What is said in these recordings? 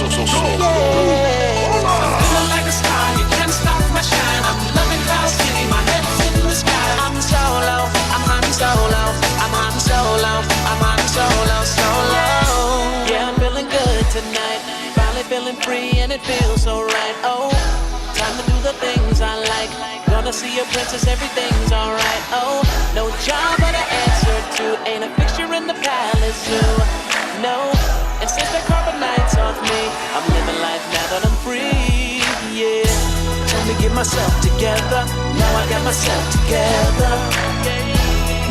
I'm feeling like a star, you can't stop my shine. I'm loving Cloud City, my head's in the sky. I'm solo, I'm hunting solo, I'm hunting solo, I'm hunting solo, solo. Yeah, I'm feeling good tonight, finally feeling free and it feels so right. Oh, time to do the things I like. Gonna see a princess, everything's alright. Oh, no job but an answer to, ain't a fixture in the palace zoo. No, and since the carbon lights off me, I'm living life now that I'm free. Yeah, time to get myself together. Now I got myself together.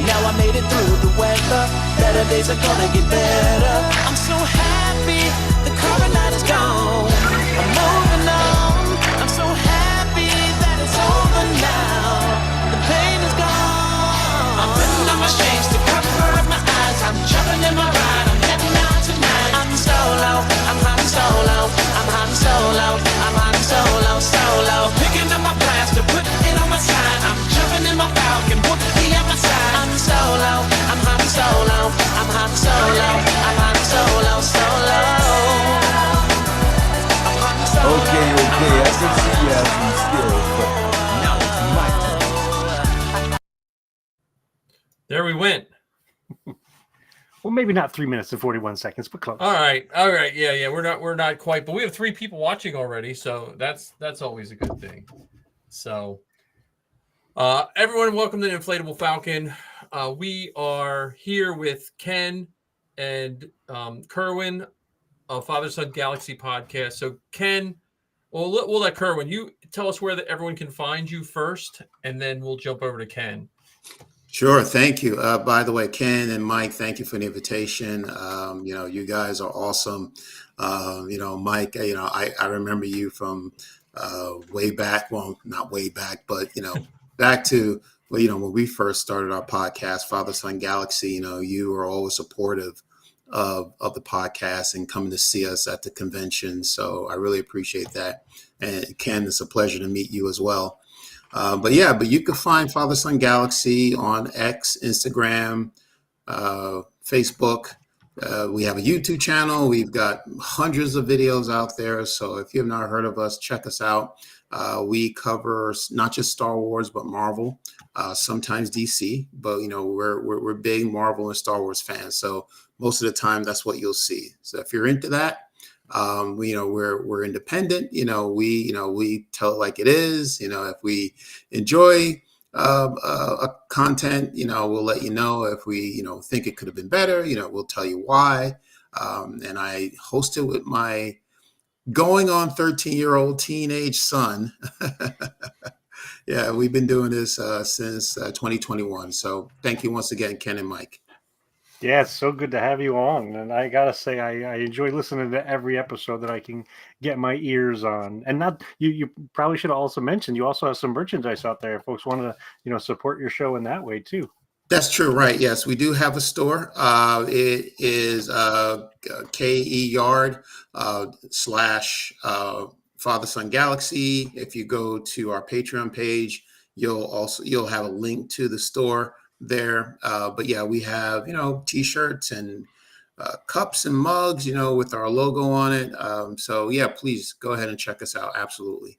Now I made it through the weather. Better days are gonna get better. I'm so happy the carbon light is gone. I'm moving on. I'm so happy that it's over now. The pain is gone. I'm putting on my shades to cover up my eyes. I'm jumping in my ride. I'm heading out tonight. I'm solo. I'm hunting solo. I'm hunting solo. I'm hunting solo. Solo. Picking up my blaster, putting it on my side. I'm jumping in my Falcon. Whoopie at my side. I'm solo. I'm hunting solo. I'm hunting solo. I'm hunting solo. Solo. Okay, I can see you have some skills, but now it's my turn. There we went. Well, maybe not 3 minutes and 41 seconds, but close. All right. Yeah. We're not quite, but we have 3 people watching already, so that's always a good thing. So, everyone, welcome to the Inflatable Falcon. We are here with Ken and Kerwin of Father Son Galaxy podcast. So, Ken, we'll let Kerwin, you tell us where everyone can find you first, and then we'll jump over to Ken. Sure. Thank you. By the way, Ken and Mike, thank you for the invitation. You guys are awesome. Mike, I remember you from way back. Well, not way back, but, back to, when we first started our podcast, Father Son Galaxy, you were always supportive of the podcast and coming to see us at the convention. So I really appreciate that. And Ken, it's a pleasure to meet you as well. But you can find Father Son Galaxy on X, Instagram, Facebook. We have a YouTube channel. We've got hundreds of videos out there. So if you've not heard of us, check us out. We cover not just Star Wars, but Marvel, sometimes DC. But we're big Marvel and Star Wars fans. So most of the time, that's what you'll see. So if you're into that, we're independent. We tell it like it is. If we enjoy a content, we'll let you know. If we think it could have been better, we'll tell you why. And I host it with my going on 13-year-old teenage son. Yeah, we've been doing this since 2021. So thank you once again, Ken and Mike. Yeah, it's so good to have you on. And I got to say, I enjoy listening to every episode that I can get my ears on. And not you probably should have also mentioned you also have some merchandise out there if folks want to, support your show in that way too. That's true, right? Yes, we do have a store. It is KE Yard / Father Son Galaxy. If you go to our Patreon page, you'll have a link to the store there. But yeah, we have, T-shirts and cups and mugs, with our logo on it. So yeah, please go ahead and check us out. Absolutely.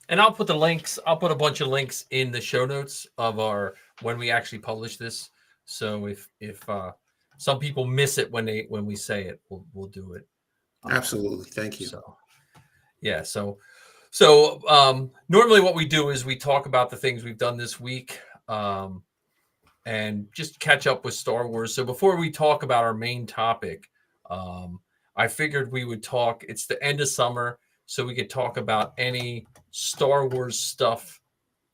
And I'll put a bunch of links in the show notes of when we actually publish this. So if some people miss it when we say it, we'll do it. Absolutely. Thank you. So yeah. So normally what we do is we talk about the things we've done this week. And just catch up with Star Wars. So before we talk about our main topic, I figured we would talk. It's the end of summer, so we could talk about any Star Wars stuff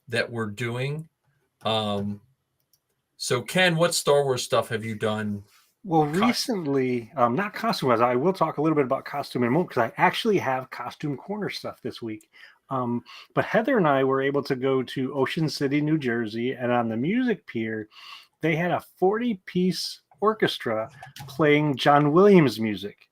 that we're doing. So Ken, what Star Wars stuff have you done? Well, recently, not costume-wise, I will talk a little bit about costume in a moment because I actually have costume corner stuff this week. But Heather and I were able to go to Ocean City, New Jersey, and on the music pier, they had a 40-piece orchestra playing John Williams music.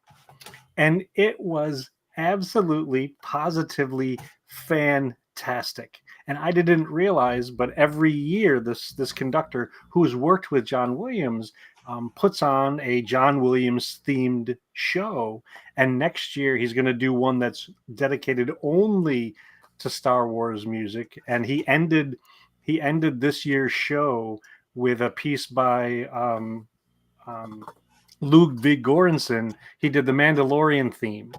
And it was absolutely, positively fantastic. And I didn't realize, but every year this conductor who's worked with John Williams puts on a John Williams themed show, and next year he's going to do one that's dedicated only to Star Wars music. And he ended this year's show with a piece by Luke Vigoranson. He did the Mandalorian theme.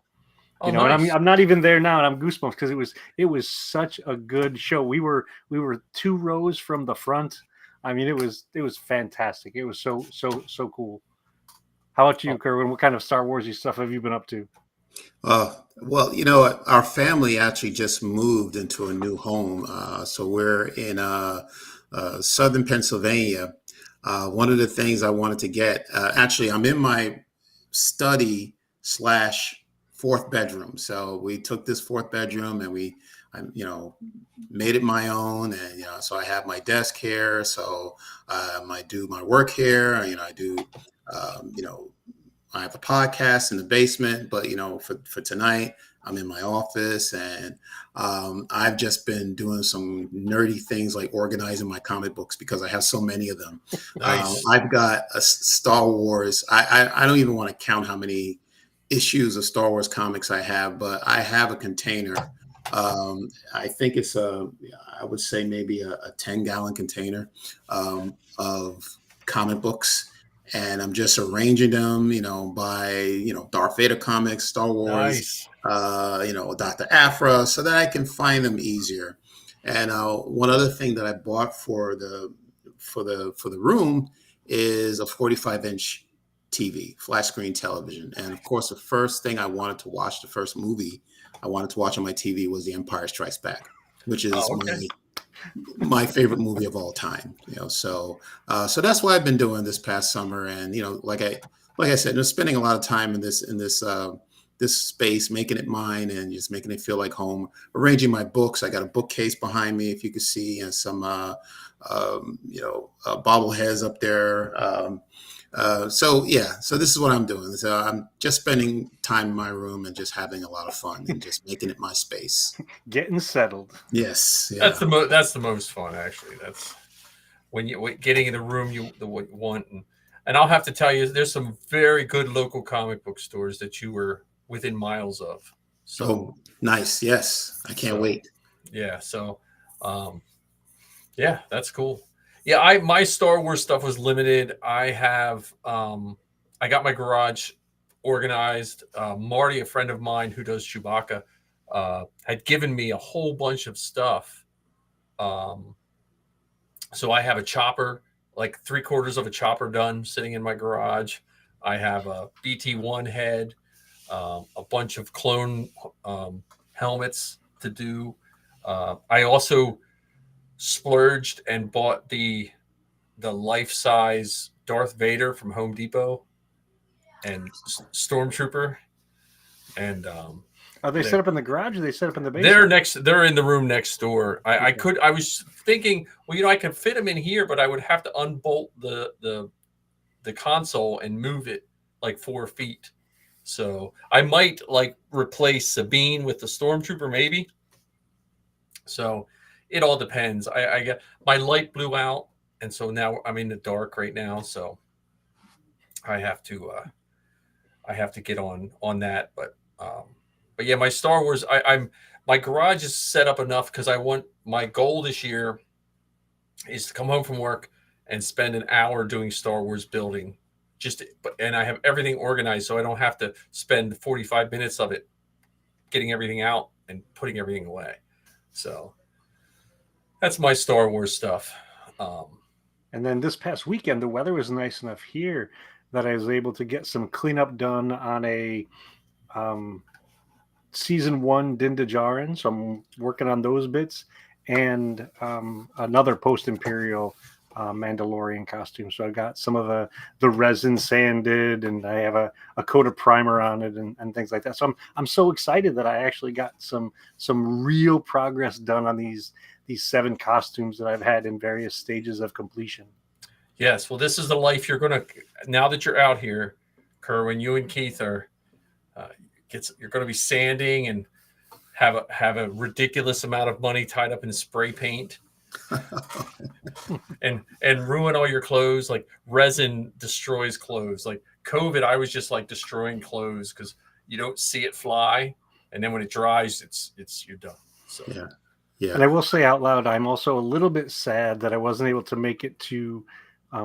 Oh, And nice. I'm not even there now, and I'm goosebumps because it was such a good show. We were 2 rows from the front. I mean, it was fantastic. It was so cool. How about you, Kerwin? What kind of Star Warsy stuff have you been up to? Well, you know what? Our family actually just moved into a new home. So we're in southern Pennsylvania. One of the things I wanted to get, actually, I'm in my study slash fourth bedroom. So we took this fourth bedroom and made it my own. And, so I have my desk here. So I do my work here. I do, I have a podcast in the basement, but for tonight, I'm in my office, and I've just been doing some nerdy things like organizing my comic books because I have so many of them. Nice. I've got a Star Wars. I don't even want to count how many issues of Star Wars comics I have, but I have a container. I think it's I would say maybe a 10-gallon container of comic books. And I'm just arranging them, by, Darth Vader comics, Star Wars, Nice. Dr. Aphra, so that I can find them easier. And one other thing that I bought for the room is a 45-inch TV, flat screen television. And of course, the first thing I wanted to watch, the first movie I wanted to watch on my TV was The Empire Strikes Back, which is my favorite movie of all time. So that's what I've been doing this past summer. And like I said, I'm spending a lot of time in this space, making it mine and just making it feel like home. Arranging my books. I got a bookcase behind me, if you could see, and some bobbleheads up there. So this is what I'm doing. So I'm just spending time in my room and just having a lot of fun and just making it my space. Getting settled. Yes. Yeah. That's the most fun, actually. That's when you getting in the room what you want. And I'll have to tell you, there's some very good local comic book stores that you were within miles of. So nice. Yes. I can't wait. Yeah. So, that's cool. Yeah, my Star Wars stuff was limited. I have I got my garage organized. Marty, a friend of mine who does Chewbacca, had given me a whole bunch of stuff. So I have a chopper, like 3/4 of a chopper done, sitting in my garage. I have a BT-1 head, a bunch of clone helmets to do. I also splurged and bought the life-size Darth Vader from Home Depot and Stormtrooper. And Are they set up in the garage or are they set up in the basement? they're in the room next door. I was thinking, I could fit them in here, but I would have to unbolt the console and move it like 4 feet. So I might replace Sabine with the Stormtrooper, maybe. So it all depends. I get my light blew out, and so now I'm in the dark right now. So I have to get on that. But yeah, my Star Wars. My garage is set up enough because my goal this year is to come home from work and spend an hour doing Star Wars building. And I have everything organized, so I don't have to spend 45 minutes of it getting everything out and putting everything away. So that's my Star Wars stuff. And then this past weekend, the weather was nice enough here that I was able to get some cleanup done on a season 1 Din Djarin. So I'm working on those bits and another post-Imperial Mandalorian costume. So I got some of the resin sanded, and I have a coat of primer on it and things like that. So I'm so excited that I actually got some real progress done on these 7 costumes that I've had in various stages of completion. Yes, well, this is the life you're gonna. Now that you're out here, Kerwin, you and Keith are. You're going to be sanding and have a ridiculous amount of money tied up in spray paint. and ruin all your clothes. Like resin destroys clothes. Like COVID, I was just like destroying clothes because you don't see it fly, and then when it dries, it's you're done. So Yeah. Yeah. And I will say out loud, I'm also a little bit sad that I wasn't able to make it to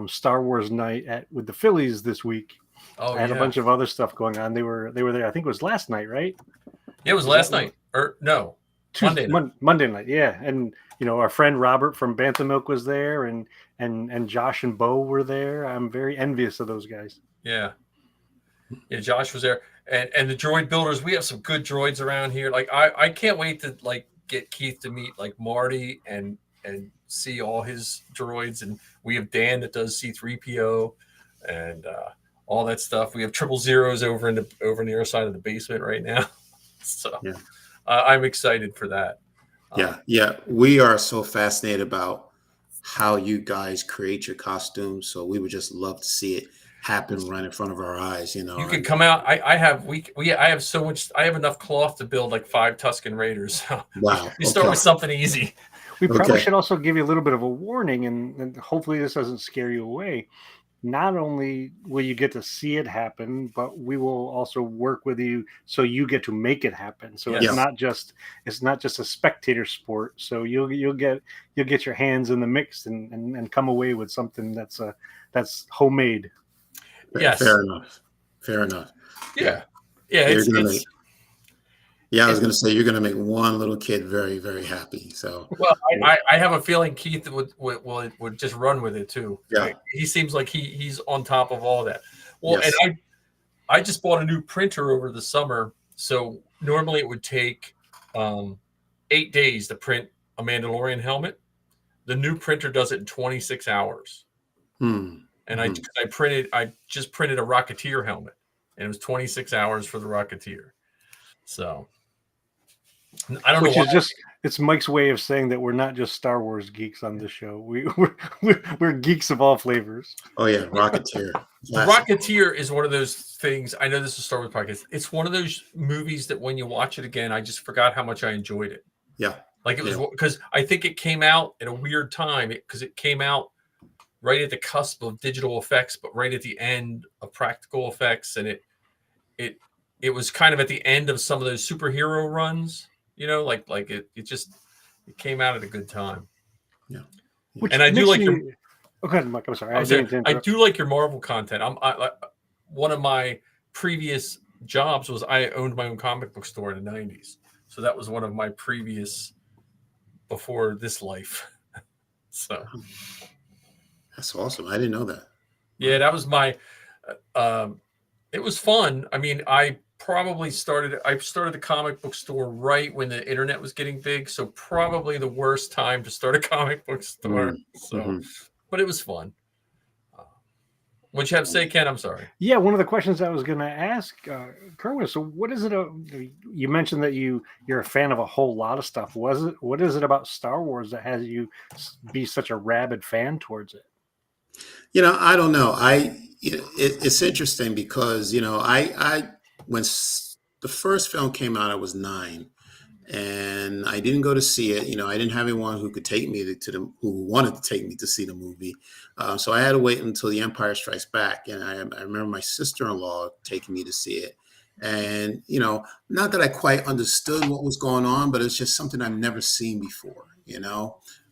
Star Wars night with the Phillies this week. oh I had a yeah, bunch of other stuff going on. They were there. I think it was last night, right? it was Was last that night or no Tuesday, Monday night. Monday night? Yeah, and our friend Robert from Bantha Milk was there, and Josh and Bo were there. I'm very envious of those guys. Yeah, yeah. Josh was there, and the droid builders. We have some good droids around here. Like I can't wait to like get Keith to meet like Marty and see all his droids. And we have Dan that does C3PO and all that stuff. We have 000s over in the other side of the basement right now. So Yeah. I'm excited for that. Yeah. Yeah. We are so fascinated about how you guys create your costumes. So we would just love to see it happen right in front of our eyes, you know. You can come out. I have I have so much. I have enough cloth to build like 5 Tusken Raiders. So Wow. you start Okay. with something easy. We probably Okay. should also give you a little bit of a warning, and hopefully this doesn't scare you away. Not only will you get to see it happen, but we will also work with you so you get to make it happen. So Yes. it's not just a spectator sport. So you'll get your hands in the mix and come away with something that's homemade. Yes. Fair enough. Fair enough. Yeah. Yeah. You're It's, gonna it's make, yeah, I was gonna say you're gonna make one little kid very, very happy. So well, I have a feeling Keith would just run with it too. Yeah. Like, he seems like he's on top of all that. Well, Yes. and I just bought a new printer over the summer. So normally it would take 8 days to print a Mandalorian helmet. The new printer does it in 26 hours. And I just printed a Rocketeer helmet, and it was 26 hours for the Rocketeer. So I don't Which know is why. just it's Mike's way of saying that we're not just Star Wars geeks on this show. We're geeks of all flavors. Oh yeah, Rocketeer. The Rocketeer is one of those things. I know this is Star Wars podcast. It's one of those movies that when you watch it again, I just forgot how much I enjoyed it. Yeah. Like it was because I think it came out at a weird time because it came out right at the cusp of digital effects, but right at the end of practical effects, and it was kind of at the end of some of those superhero runs. You know, like it came out at a good time. Yeah. Which And I do makes like me. Oh, go ahead, Mike. I'm sorry. I do like your Marvel content. One of my previous jobs was I owned my own comic book store in the 90s. So that was one of my previous before this life. So That's awesome. I didn't know that. yeah, that was my it was fun. I mean, I started the comic book store right when the internet was getting big. So probably the worst time to start a comic book store. So, but it was fun. What you have to say, Ken? I'm sorry. Yeah, one of the questions I was going to ask Kerwin. So, what is it? You mentioned that you're a fan of a whole lot of stuff. What is it about Star Wars that has you be such a rabid fan towards it? You know, I don't know. It's interesting because I when the first film came out, I was 9, and I didn't go to see it. You know, I didn't have anyone who could take me who wanted to take me to see the movie. So I had to wait until The Empire Strikes Back, and I remember my sister-in-law taking me to see it. And not that I quite understood what was going on, but it's just something I've never seen before.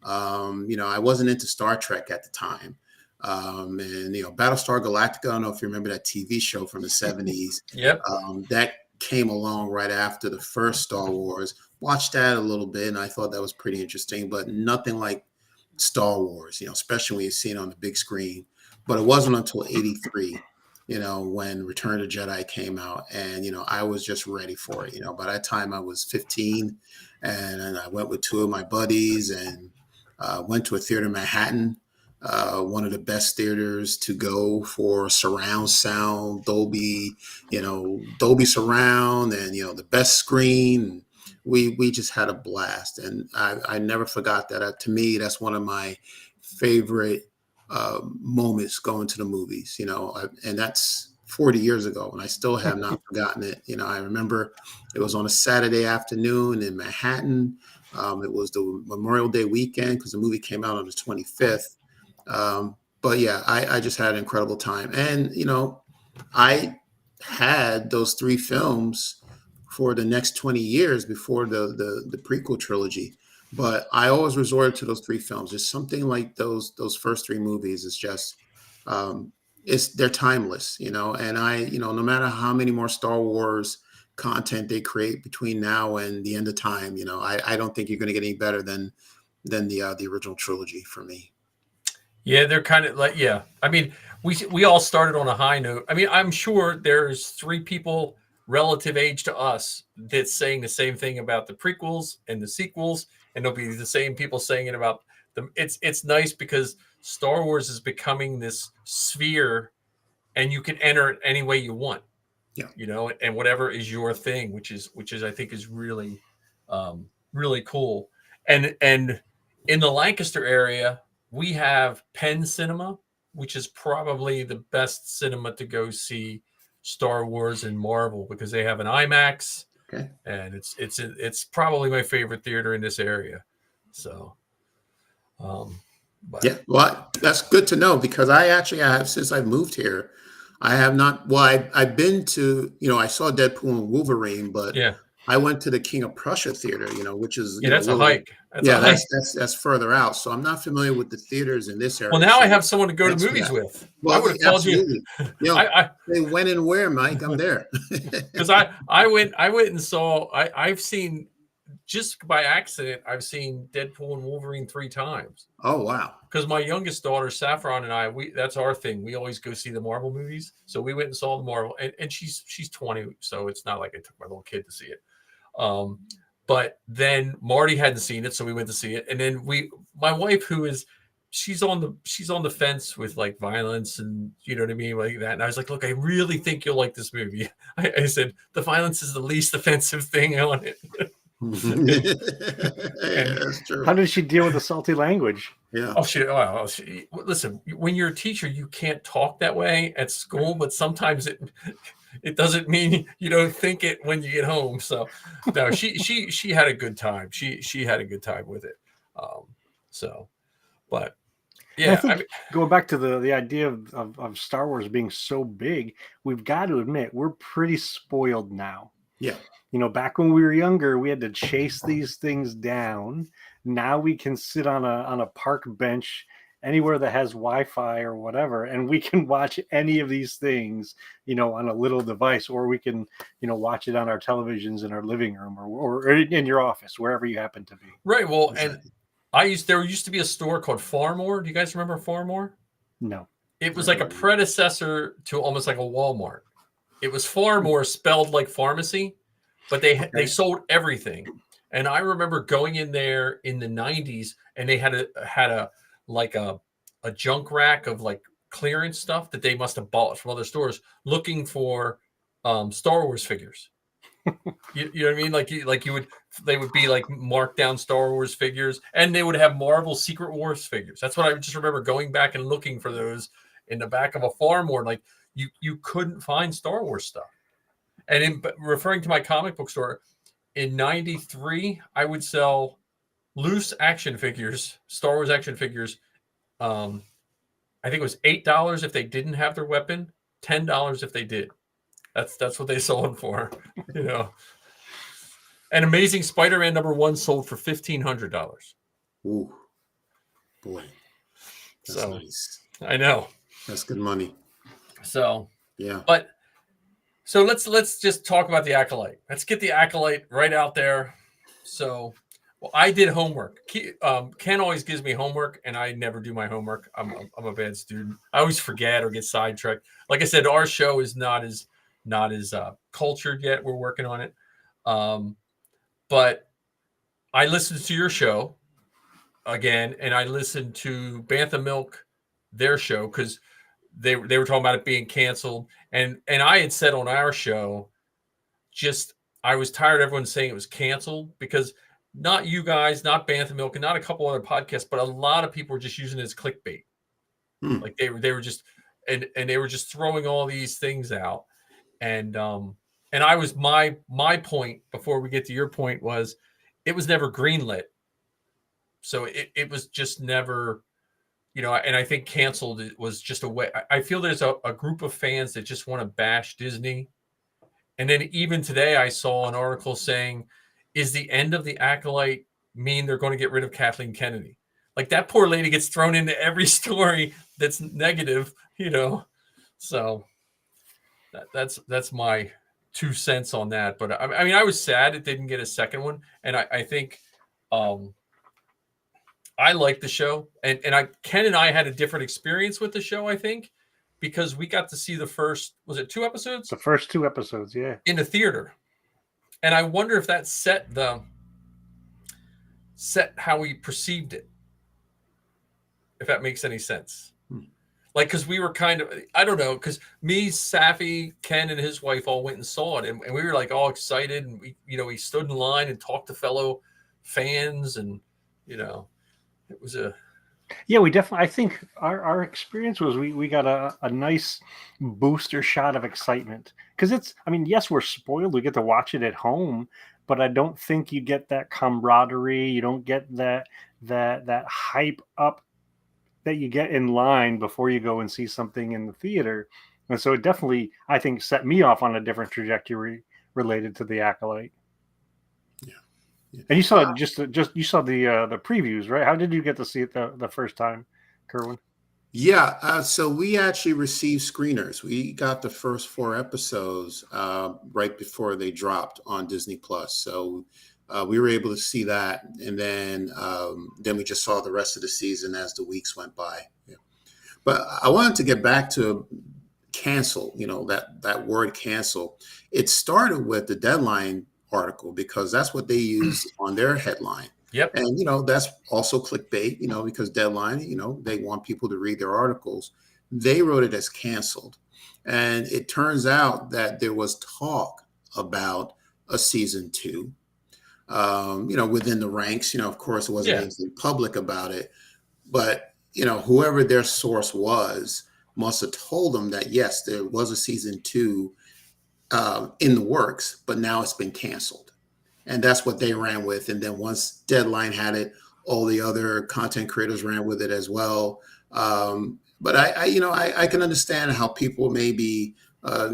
I wasn't into Star Trek at the time. And Battlestar Galactica, I don't know if you remember that TV show from the 70s. Yep. That came along right after the first Star Wars. Watched that a little bit, and I thought that was pretty interesting, but nothing like Star Wars, especially when you see it on the big screen. But it wasn't until 83, when Return of the Jedi came out, and, I was just ready for it. By that time I was 15, and I went with 2 of my buddies and went to a theater in Manhattan. One of the best theaters to go for surround sound, Dolby surround, and the best screen. We just had a blast, and I never forgot that. To me, that's one of my favorite moments going to the movies. And that's 40 years ago, and I still have not forgotten it. You know, I remember it was on a Saturday afternoon in Manhattan. It was the Memorial Day weekend because the movie came out on the 25th. But yeah, I just had an incredible time. And, you know, I had those 3 films for the next 20 years before the prequel trilogy. But I always resorted to those 3 films. There's something like those first 3 movies is just they're timeless, you know. And no matter how many more Star Wars content they create between now and the end of time, you know, I don't think you're going to get any better than the original trilogy for me. Yeah, they're kind of like, yeah. I mean, we all started on a high note. I mean, I'm sure there's 3 people relative age to us that's saying the same thing about the prequels and the sequels, and there'll be the same people saying it about them. It's nice because Star Wars is becoming this sphere, and you can enter it any way you want. Yeah. You know, and whatever is your thing, which is I think is really, really cool. And in the Lancaster area, we have Penn Cinema, which is probably the best cinema to go see Star Wars and Marvel because they have an IMAX, Okay. and it's probably my favorite theater in this area. So, but Yeah, well, that's good to know because I have, since I've moved here, I have not. Well, I've been to, you know, I saw Deadpool and Wolverine, but yeah, I went to the King of Prussia theater, you know, which is that's a hike. That's further out. So I'm not familiar with the theaters in this area. Well, now so I have someone to go to thanks for movies that. with. Well, I would have called absolutely. you. You know, I say when and where, Mike. I'm there. because I went and saw. I've seen, just by accident, I've seen Deadpool and Wolverine 3 times. Oh wow! Because my youngest daughter Saffron and I, that's our thing. We always go see the Marvel movies. So we went and saw the Marvel, and she's 20, so it's not like I took my little kid to see it. But then Marty hadn't seen it, so we went to see it. And then my wife, she's on the fence with like violence and, you know what I mean, like that. And I was like, look, I really think you'll like this movie. I said the violence is the least offensive thing on it. Yeah, that's true. How did she deal with the salty language? Yeah. She listen, when you're a teacher, you can't talk that way at school, but sometimes it doesn't mean you don't think it when you get home. So no, she had a good time. She had a good time with it. But yeah, I mean, going back to the idea of Star Wars being so big, we've got to admit we're pretty spoiled now. Yeah. You know, back when we were younger, we had to chase these things down. Now we can sit on a park bench anywhere that has Wi-Fi or whatever, and we can watch any of these things, you know, on a little device, or we can, you know, watch it on our televisions in our living room or in your office, wherever you happen to be. Right. Well, and there used to be a store called Farmore. Do you guys remember Farmore? No. It was like a predecessor to almost like a Walmart. It was Farmore spelled like pharmacy, but they sold everything. And I remember going in there in the 90s, and they had a junk rack of like clearance stuff that they must have bought from other stores, looking for Star Wars figures. You know what I mean? They would be like marked down Star Wars figures, and they would have Marvel Secret Wars figures. That's what I just remember going back and looking for those in the back of a Farmore. Like you couldn't find Star Wars stuff. And referring to my comic book store, in 93, I would sell loose action figures, Star Wars action figures. I think it was $8 if they didn't have their weapon, $10 if they did. That's what they sold them for, you know. And Amazing Spider-Man #1 sold for $1,500. Ooh, boy, that's so nice. I know That's good money. So yeah, but so let's just talk about the Acolyte. Let's get the Acolyte right out there. So, well, I did homework. Ken always gives me homework, and I never do my homework. I'm a bad student. I always forget or get sidetracked. Like I said, our show is not as cultured yet. We're working on it. But I listened to your show again, and I listened to Bantha Milk, their show, because they were talking about it being canceled. And I had said on our show, I was tired of everyone saying it was canceled, because not you guys, not Bantha Milk, and not a couple other podcasts, but a lot of people were just using it as clickbait. Like they were just, and they were just throwing all these things out, and I was my point before we get to your point was it was never greenlit, so it was just never, and I think canceled it was just a way. I feel there's a group of fans that just want to bash Disney. And then even today I saw an article saying, is the end of the Acolyte mean they're going to get rid of Kathleen Kennedy? Like, that poor lady gets thrown into every story that's negative, So that's my 2 cents on that. But I mean, I was sad it didn't get a second one. And I think I like the show. And Ken and I had a different experience with the show, I think, because we got to see the first, was it 2 episodes? The first 2 episodes, yeah. In the theater. And I wonder if that set how we perceived it. If that makes any sense. Like, because we were kind of, I don't know, because me, Safi, Ken, and his wife all went and saw it. And we were like all excited. And we stood in line and talked to fellow fans. And, it was a... Yeah, we definitely, I think our experience was we got a nice booster shot of excitement. Because yes, we're spoiled. We get to watch it at home. But I don't think you get that camaraderie. You don't get that hype up that you get in line before you go and see something in the theater. And so it definitely, I think, set me off on a different trajectory related to the Acolyte. Yeah. And you saw you saw the previews, right? How did you get to see it the first time, Kerwin? Yeah, so we actually received screeners. We got the first 4 episodes right before they dropped on Disney Plus. So we were able to see that, and then we just saw the rest of the season as the weeks went by. Yeah. But I wanted to get back to cancel. That word cancel. It started with the Deadline article because that's what they use on their headline. Yep. And, that's also clickbait, because Deadline, they want people to read their articles. They wrote it as canceled. And it turns out that there was talk about a season 2, within the ranks. Of course, it wasn't anything public about it. But, whoever their source was must have told them that, yes, there was a season 2 in the works, but now it's been canceled. And that's what they ran with. And then once Deadline had it, all the other content creators ran with it as well. But I can understand how people may be, a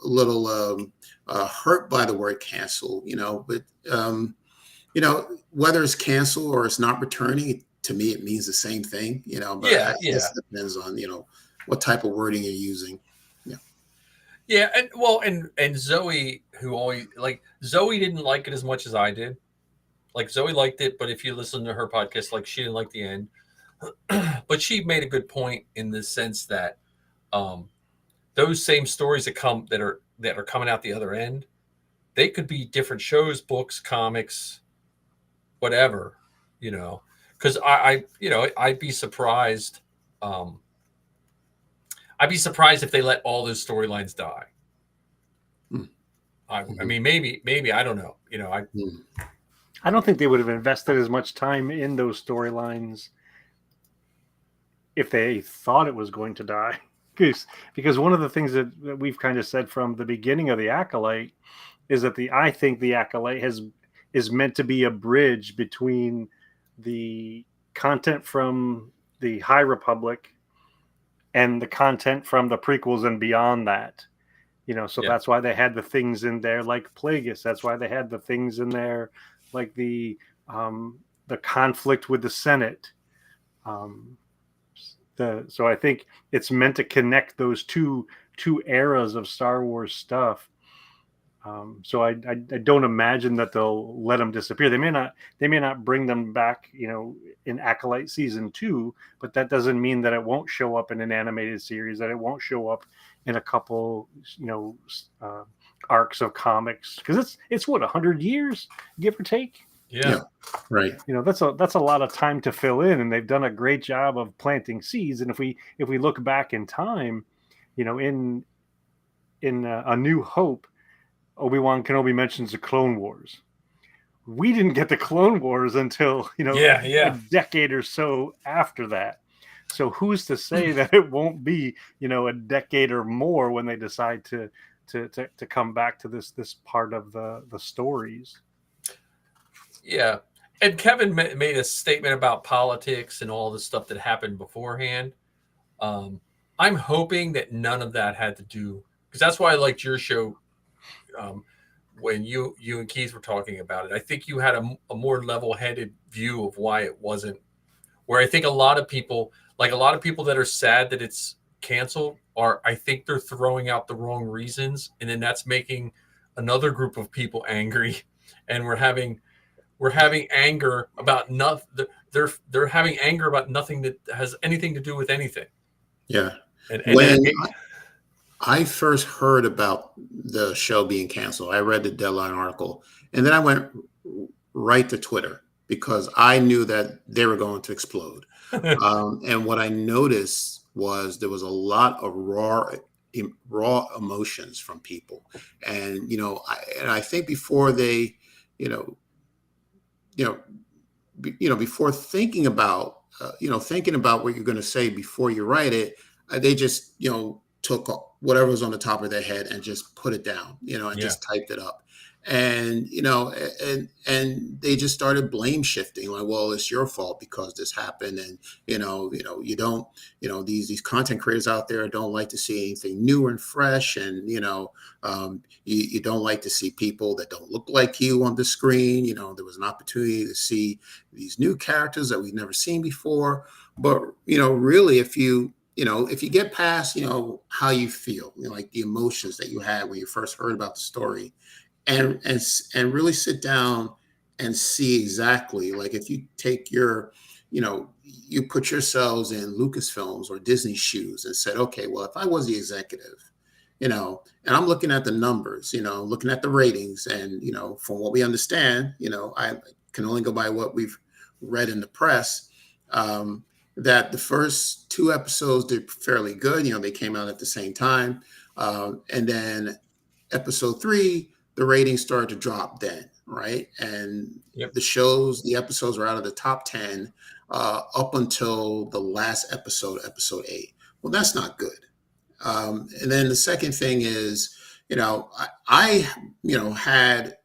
little hurt by the word cancel, but, whether it's cancel or it's not returning, to me, it means the same thing, but it depends on, what type of wording you're using. Yeah, and Zoe, who always Zoe didn't like it as much as I did. Like, Zoe liked it, but if you listen to her podcast, she didn't like the end. But she made a good point in the sense that those same stories that are coming out the other end, they could be different shows, books, comics, whatever, Because I'd be surprised. I'd be surprised if they let all those storylines die. I mean, maybe I don't know. I don't think they would have invested as much time in those storylines if they thought it was going to die. Because one of the things that we've kind of said from the beginning of the Acolyte is that I think the Acolyte is meant to be a bridge between the content from the High Republic and the content from the prequels and beyond that. That's why they had the things in there like Plagueis. That's why they had the things in there like the conflict with the Senate. So I think it's meant to connect those two eras of Star Wars stuff. So I don't imagine that they'll let them disappear. They may not bring them back, in Acolyte season 2, but that doesn't mean that it won't show up in an animated series, that it won't show up in a couple, arcs of comics, because it's what, 100 years, give or take. Yeah, right. That's a lot of time to fill in, and they've done a great job of planting seeds. And if we look back in time, in A New Hope, Obi-Wan Kenobi mentions the Clone Wars. We didn't get the Clone Wars until a decade or so after that. So who's to say that it won't be, a decade or more when they decide to come back to this part of the stories? Yeah. And Kevin made a statement about politics and all the stuff that happened beforehand. I'm hoping that none of that had to do, because that's why I liked your show when you and Keith were talking about it. I think you had a more level-headed view of why it wasn't, where I think a lot of people that are sad that it's canceled I think they're throwing out the wrong reasons, and then that's making another group of people angry, and we're having anger about nothing. They're having anger about nothing that has anything to do with anything. Yeah. And When I first heard about the show being canceled, I read the Deadline article, and then I went right to Twitter because I knew that they were going to explode. And what I noticed was there was a lot of raw emotions from people, and I think before they, before thinking about what you're going to say before you write it, they just took whatever was on the top of their head and just put it down, and just typed it up. And and they just started blame shifting, like, well, it's your fault because this happened, and you don't, these content creators out there don't like to see anything new and fresh, and you don't like to see people that don't look like you on the screen. There was an opportunity to see these new characters that we've never seen before. But really, if you get past how you feel, like the emotions that you had when you first heard about the story, and really sit down and see exactly, like, if you take you put yourselves in Lucasfilms or Disney shoes and said, okay, well, if I was the executive, and I'm looking at the numbers, looking at the ratings, and from what we understand, I can only go by what we've read in the press, that the first 2 episodes did fairly good. They came out at the same time, and then episode 3, the ratings started to drop then, right? And the episodes were out of the top 10 up until the last episode 8. Well, that's not good. And then the second thing is, I had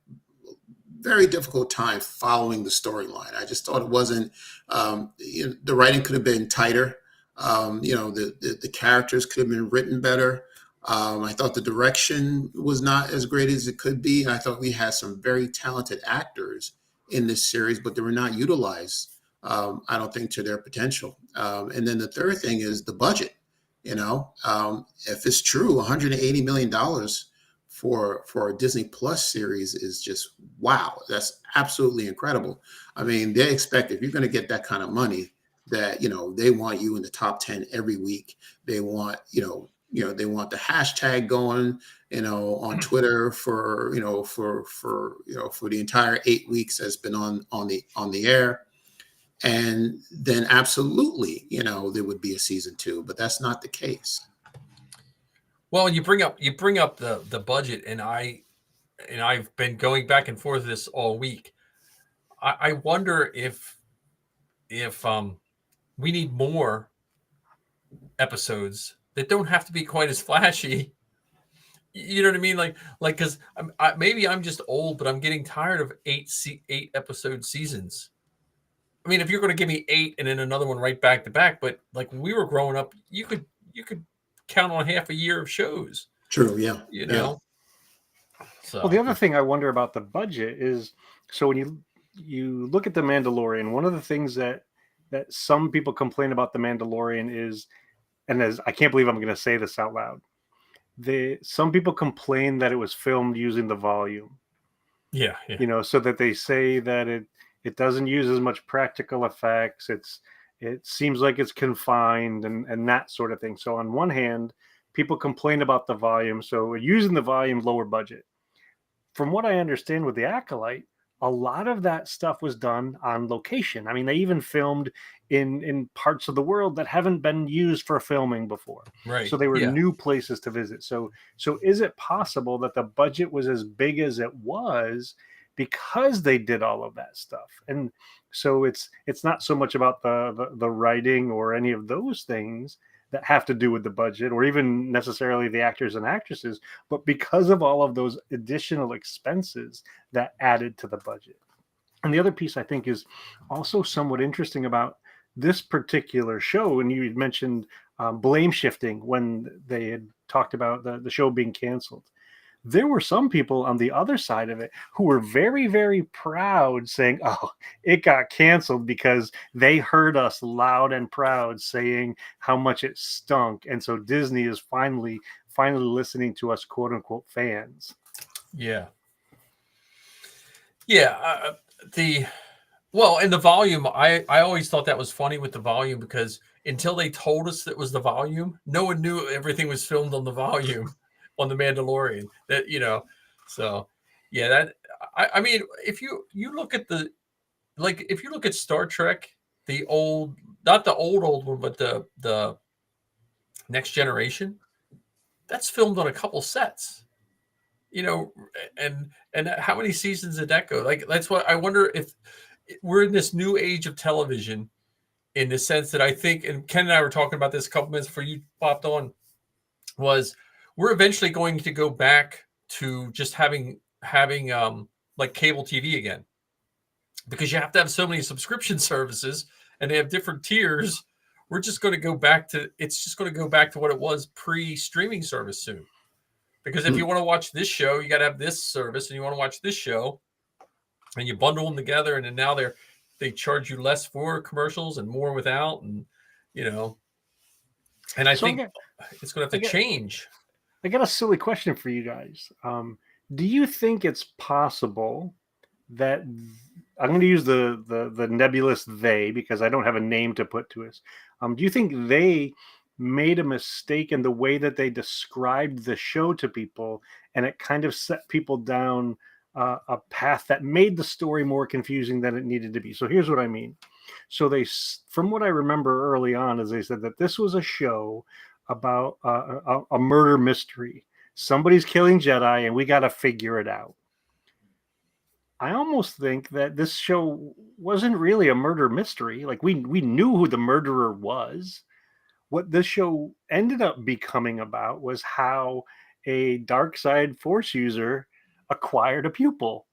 very difficult time following the storyline. I just thought it wasn't, the writing could have been tighter. The characters could have been written better. I thought the direction was not as great as it could be. I thought we had some very talented actors in this series, but they were not utilized, I don't think, to their potential. And then the third thing is the budget. If it's true, $180 million for a Disney Plus series is just, wow. That's absolutely incredible. I mean, they expect, if you're going to get that kind of money, that, they want you in the top 10 every week. They want, they want the hashtag going, on Twitter for the entire 8 weeks that's been on the air. And then absolutely, there would be a season 2, but that's not the case. Well, you bring up the budget, and I've been going back and forth this all week. I wonder if we need more episodes that don't have to be quite as flashy. You know what I mean? Like, because maybe I'm just old, but I'm getting tired of 8 episode seasons. I mean, if you're going to give me 8 and then another one right back to back, but like when we were growing up, you could count on half a year of shows. True. Yeah. So, well, the other thing I wonder about the budget is, so when you look at The Mandalorian, one of the things that some people complain about The Mandalorian is, and as I can't believe I'm going to say this out loud, some people complain that it was filmed using the volume. Yeah. So that they say that it doesn't use as much practical effects. It seems like it's confined and that sort of thing. So on one hand, people complain about the volume. So using the volume, lower budget. From what I understand with The Acolyte, a lot of that stuff was done on location. I mean, they even filmed in parts of the world that haven't been used for filming before. Right. So they were new places to visit. So is it possible that the budget was as big as it was because they did all of that stuff. And so it's not so much about the writing or any of those things that have to do with the budget or even necessarily the actors and actresses, but because of all of those additional expenses that added to the budget. And the other piece I think is also somewhat interesting about this particular show, and you had mentioned blame shifting when they had talked about the show being canceled. There were some people on the other side of it who were very, very proud, saying, "Oh, it got canceled because they heard us loud and proud saying how much it stunk, and so Disney is finally listening to us, quote unquote, fans." Yeah. Yeah. And the volume, I always thought that was funny with the volume, because until they told us that was the volume, no one knew everything was filmed on the volume on The Mandalorian. That, so yeah, that I mean, if you look at if you look at Star Trek, the old, not the old one, but the Next Generation, that's filmed on a couple sets. And how many seasons did that go? Like, that's what I wonder, if we're in this new age of television, in the sense that I think, and Ken and I were talking about this a couple minutes before you popped on, was we're eventually going to go back to just having like cable TV again, because you have to have so many subscription services and they have different tiers. We're just going to go back to, it's just going to go back to what it was pre-streaming service soon. Because if you want to watch this show, you got to have this service, and you want to watch this show, and you bundle them together, and then now they charge you less for commercials and more without, and and I think it's going to have to change. I got a silly question for you guys. Do you think it's possible that, I'm going to use the nebulous they, because I don't have a name to put to it. Do you think they made a mistake in the way that they described the show to people, and it kind of set people down a path that made the story more confusing than it needed to be? So here's what I mean. So from what I remember early on, is they said that this was a show about a murder mystery. Somebody's killing Jedi, and we got to figure it out. I almost think that this show wasn't really a murder mystery. Like, we knew who the murderer was. What this show ended up becoming about was how a dark side Force user acquired a pupil.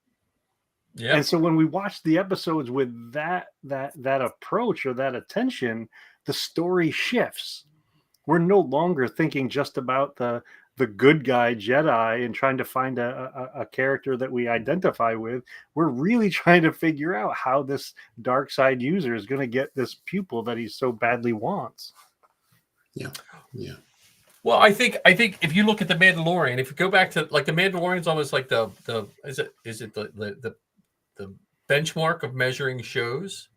Yeah. And so when we watch the episodes with that approach or that attention, the story shifts. We're no longer thinking just about the good guy Jedi and trying to find a character that we identify with. We're really trying to figure out how this dark side user is going to get this pupil that he so badly wants. Yeah. Well, I think if you look at The Mandalorian, if you go back to, like, The Mandalorian's almost like the benchmark of measuring shows.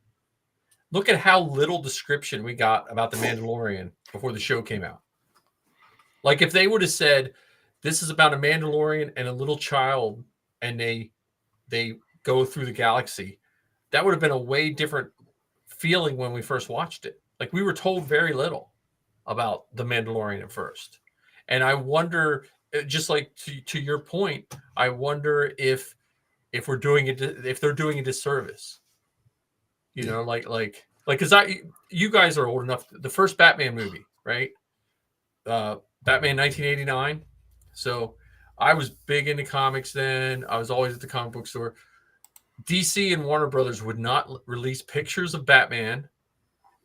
Look at how little description we got about The Mandalorian before the show came out. Like, if they would have said, this is about a Mandalorian and a little child, and they go through the galaxy, that would have been a way different feeling when we first watched it. Like, we were told very little about the Mandalorian at first. And I wonder, just like to your point, I wonder if we're doing it, if they're doing a disservice, because you guys are old enough. The first Batman movie, right? Batman 1989. So I was big into comics then. I was always at the comic book store. DC and Warner Brothers would not release pictures of Batman,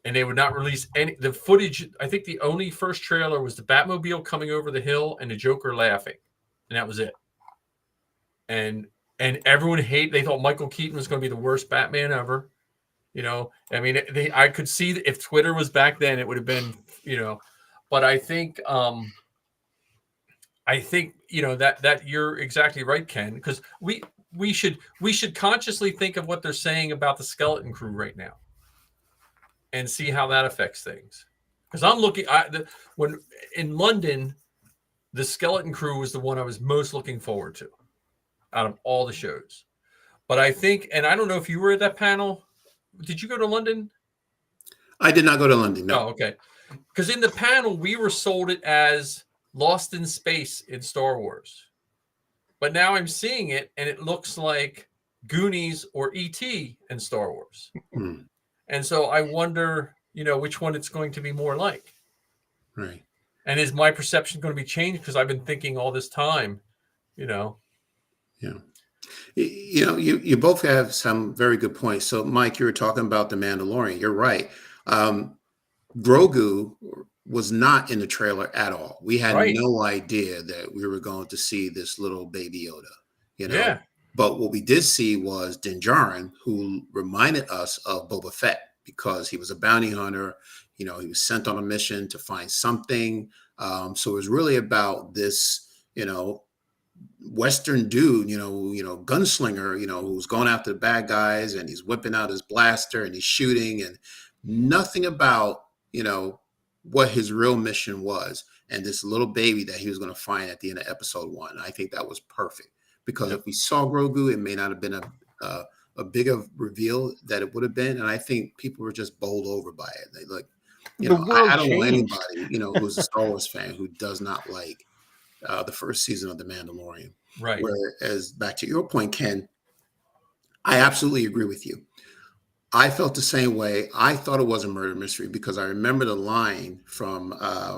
and they would not release the footage. I think the only first trailer was the Batmobile coming over the hill and the Joker laughing, and that was it. And everyone they thought Michael Keaton was going to be the worst Batman ever. I mean, I could see that if Twitter was back then, it would have been, but I think that you're exactly right, Ken, because we should consciously think of what they're saying about the Skeleton Crew right now, and see how that affects things. Because I'm looking when in London, the Skeleton Crew was the one I was most looking forward to out of all the shows. But I think, and I don't know if you were at that panel. Did you go to London? I did not go to London. No. Oh, okay. Because in the panel, we were sold it as Lost in Space in Star Wars. But now I'm seeing it, and it looks like Goonies or E.T. in Star Wars. Hmm. And so I wonder, which one it's going to be more like. Right. And is my perception going to be changed? Because I've been thinking all this time, Yeah. You both have some very good points. So, Mike, you were talking about the Mandalorian. You're right. Grogu was not in the trailer at all. We had Right. no idea that we were going to see this little baby Yoda, Yeah. But what we did see was Din Djarin, who reminded us of Boba Fett because he was a bounty hunter. He was sent on a mission to find something. So it was really about this, Western dude, gunslinger, who's going after the bad guys, and he's whipping out his blaster and he's shooting, and nothing about, what his real mission was, and this little baby that he was going to find at the end of episode 1. I think that was perfect because Yep. if we saw Grogu, it may not have been a big of reveal that it would have been, and I think people were just bowled over by it. They like, I don't know changed. anybody, who's a Star Wars fan who does not like the first season of The Mandalorian. Right. Whereas, back to your point, Ken, I absolutely agree with you. I felt the same way. I thought it was a murder mystery because I remember the line from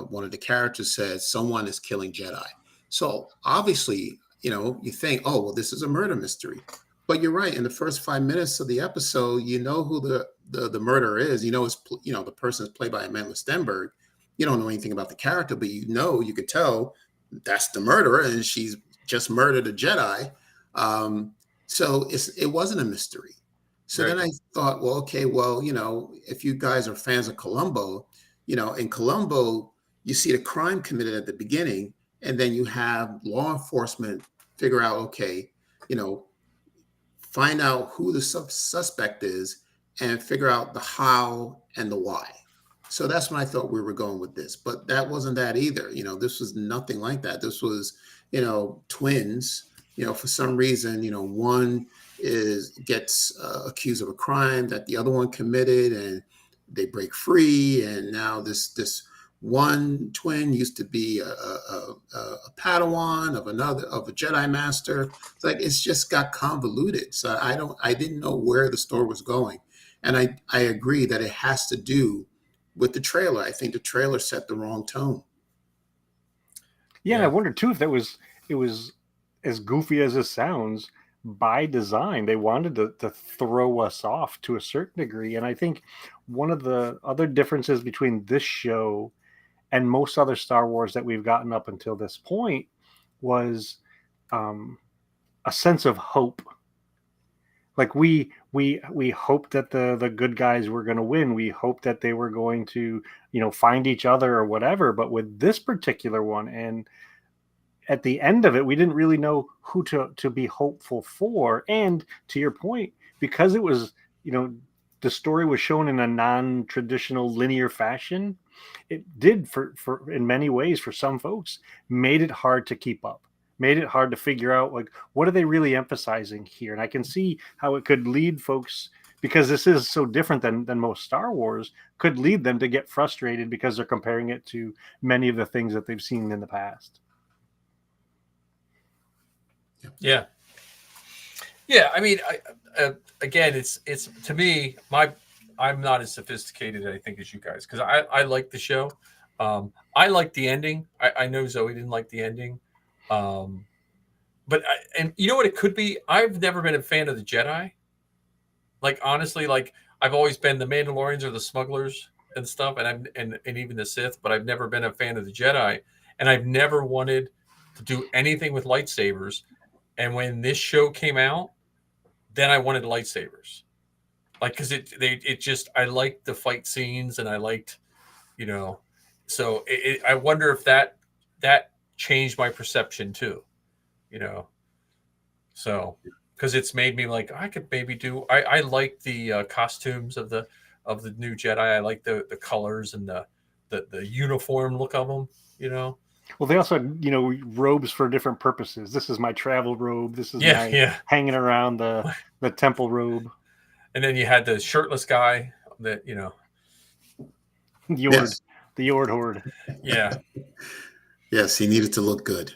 one of the characters said, "Someone is killing Jedi." So obviously, you think, "Oh, well, this is a murder mystery." But you're right. In the first 5 minutes of the episode, you know who the murderer is. It's the person is played by Amanda Stenberg. You don't know anything about the character, but you could tell that's the murderer, and she's just murdered a Jedi. So it wasn't a mystery. So Right. then I thought, well, okay, well, if you guys are fans of Columbo, in Columbo, you see the crime committed at the beginning, and then you have law enforcement figure out, okay, find out who the suspect is and figure out the how and the why. So that's when I thought we were going with this, but that wasn't that either. This was nothing like that. This was, twins. For some reason, one gets accused of a crime that the other one committed, and they break free. And now this one twin used to be a Padawan of a Jedi master. It's like it's just got convoluted. So I didn't know where the story was going, and I agree that it has to do with the trailer. I think the trailer set the wrong tone. Yeah, and I wonder too if it was as goofy as it sounds by design. They wanted to throw us off to a certain degree. And I think one of the other differences between this show and most other Star Wars that we've gotten up until this point was a sense of hope. Like we hoped that the good guys were going to win. We hoped that they were going to, find each other or whatever. But with this particular one, and at the end of it, we didn't really know who to be hopeful for. And to your point, because it was, the story was shown in a non-traditional linear fashion, it did for in many ways for some folks made it hard to keep up. Made it hard to figure out, like, what are they really emphasizing here? And I can see how it could lead folks, because this is so different than most Star Wars, could lead them to get frustrated because they're comparing it to many of the things that they've seen in the past. Yeah. I mean, again, it's to me, I'm not as sophisticated, I think, as you guys, because I like the show. I like the ending. I know Zoe didn't like the ending. But and you know what it could be? I've never been a fan of the Jedi. Like, honestly, like, I've always been the Mandalorians or the smugglers and stuff, and even the Sith, but I've never been a fan of the Jedi, and I've never wanted to do anything with lightsabers. And when this show came out, then I wanted lightsabers. Like, because it just, I liked the fight scenes, and I liked, so I wonder if that changed my perception too, so because it's made me like, I could maybe do, I like the costumes of the new Jedi. I like the colors and the uniform look of them, Well, they also had, robes for different purposes. This is my travel robe. This is my hanging around the temple robe. And then you had the shirtless guy that, the Ord Horde. Yeah. Yes, he needed to look good.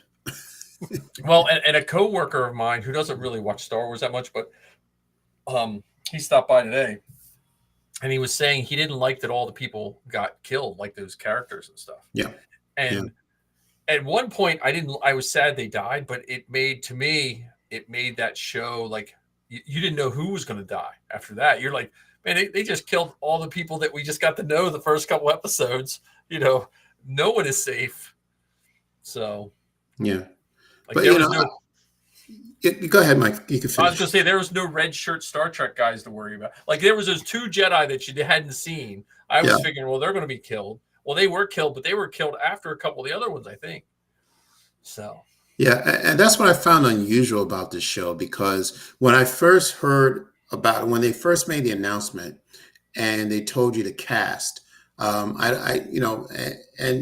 Well, and a coworker of mine who doesn't really watch Star Wars that much, but he stopped by today, and he was saying he didn't like that all the people got killed, like those characters and stuff. Yeah. And at one point, I was sad they died, but it made that show like you didn't know who was going to die after that. You're like, man, they just killed all the people that we just got to know the first couple episodes. No one is safe. So, yeah. like, But there you was know, no. go ahead, Mike. You can I was finish. going to say there was no red shirt Star Trek guys to worry about. Like, there was those 2 Jedi that you hadn't seen. I was figuring, well, they're going to be killed. Well, they were killed, but they were killed after a couple of the other ones, I think. So. Yeah, and that's what I found unusual about this show, because when I first heard about it, when they first made the announcement and they told you to cast, and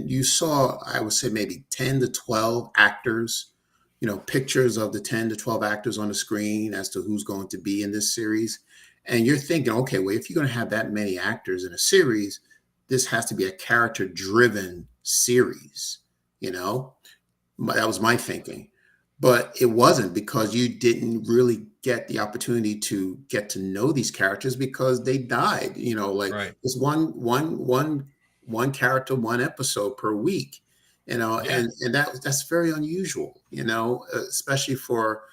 you saw, I would say maybe 10 to 12 actors, pictures of the 10 to 12 actors on the screen as to who's going to be in this series. And you're thinking, okay, well, if you're going to have that many actors in a series, this has to be a character-driven series, That was my thinking. But it wasn't, because you didn't really get the opportunity to get to know these characters because they died. Right. It's one character, one episode per week. Yeah. And that's very unusual. Especially for,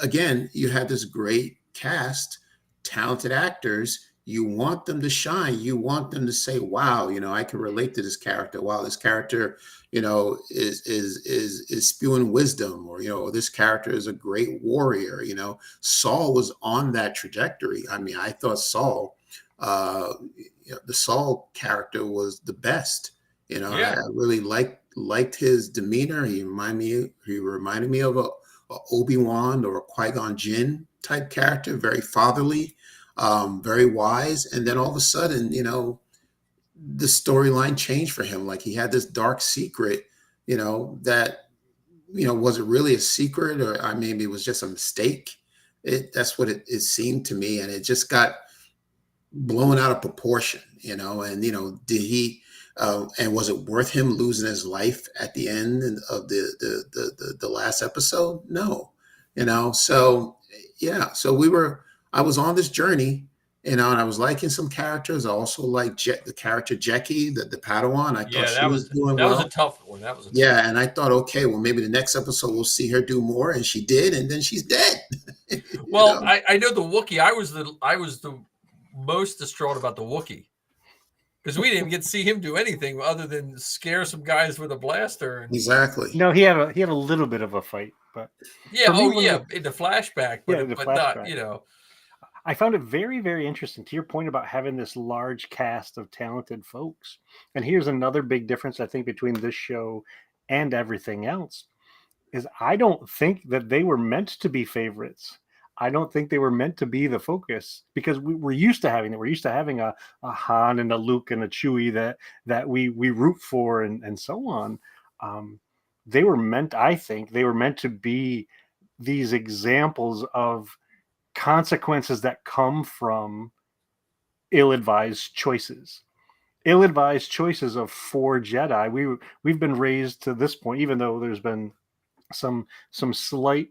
again, you have this great cast, talented actors. You want them to shine. You want them to say, "Wow, I can relate to this character. Wow, this character, is spewing wisdom," or this character is a great warrior. Saul was on that trajectory. I mean, I thought Saul, the Saul character was the best. I really liked his demeanor. He reminded me of a Obi-Wan or a Qui-Gon Jinn type character, very fatherly. Very wise. And then all of a sudden, the storyline changed for him. Like, he had this dark secret, that, was it really a secret, or maybe it was just a mistake? That's what it seemed to me. And it just got blown out of proportion, and, did he, and was it worth him losing his life at the end of the last episode? No, so yeah. So I was on this journey, and I was liking some characters. I also liked the character Jackie, the Padawan. I thought she was doing well. That was a tough one. And I thought, okay, well, maybe the next episode we'll see her do more, and she did, and then she's dead. Well, I know the Wookiee. I was the most distraught about the Wookiee, because we didn't get to see him do anything other than scare some guys with a blaster. Exactly. No, he had a little bit of a fight, but in the flashback, but flashback. not. I found it very, very interesting, to your point about having this large cast of talented folks. And here's another big difference, I think, between this show and everything else, is I don't think that they were meant to be favorites. I don't think they were meant to be the focus, because we're used to having it. We're used to having a Han and a Luke and a Chewie that we root for and so on. I think they were meant to be these examples of consequences that come from ill-advised choices of 4 Jedi. We've been raised to this point, even though there's been some slight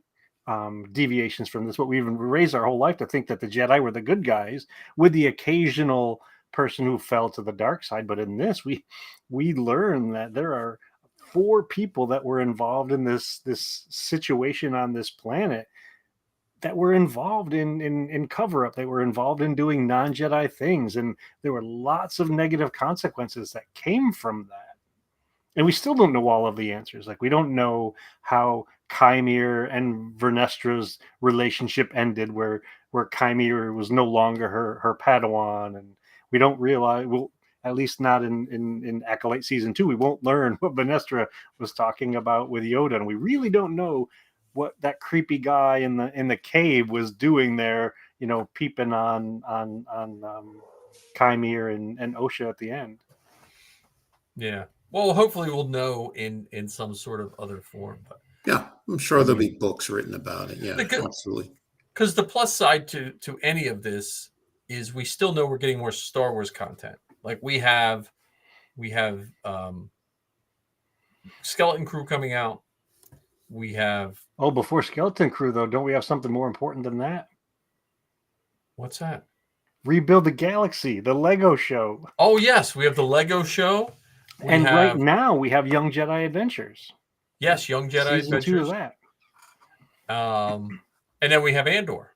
deviations from this, but we've been raised our whole life to think that the Jedi were the good guys, with the occasional person who fell to the dark side. But in this, we learn that there are 4 people that were involved in this situation on this planet, that were involved in cover-up. They were involved in doing non-Jedi things, and there were lots of negative consequences that came from that. And we still don't know all of the answers. Like, we don't know how Chimere and Vernestra's relationship ended, where Chimere was no longer her Padawan, and we don't realize, well, at least not in Acolyte season 2, we won't learn what Vernestra was talking about with Yoda, and we really don't know what that creepy guy in the cave was doing there, peeping on Chimere and Osha at the end. Yeah. Well, hopefully we'll know in some sort of other form. But yeah, I'm sure there'll be books written about it. Yeah, absolutely. Because the plus side to any of this is we still know we're getting more Star Wars content. Like, we have Skeleton Crew coming out. We have Oh, before Skeleton Crew, though, don't we have something more important than that? what's that? Rebuild the Galaxy, the Lego show. Oh yes, we have the Lego show. We And right have now we have Young Jedi Adventures. yes, Young Jedi Season 2 of Adventures. that. And then we have Andor.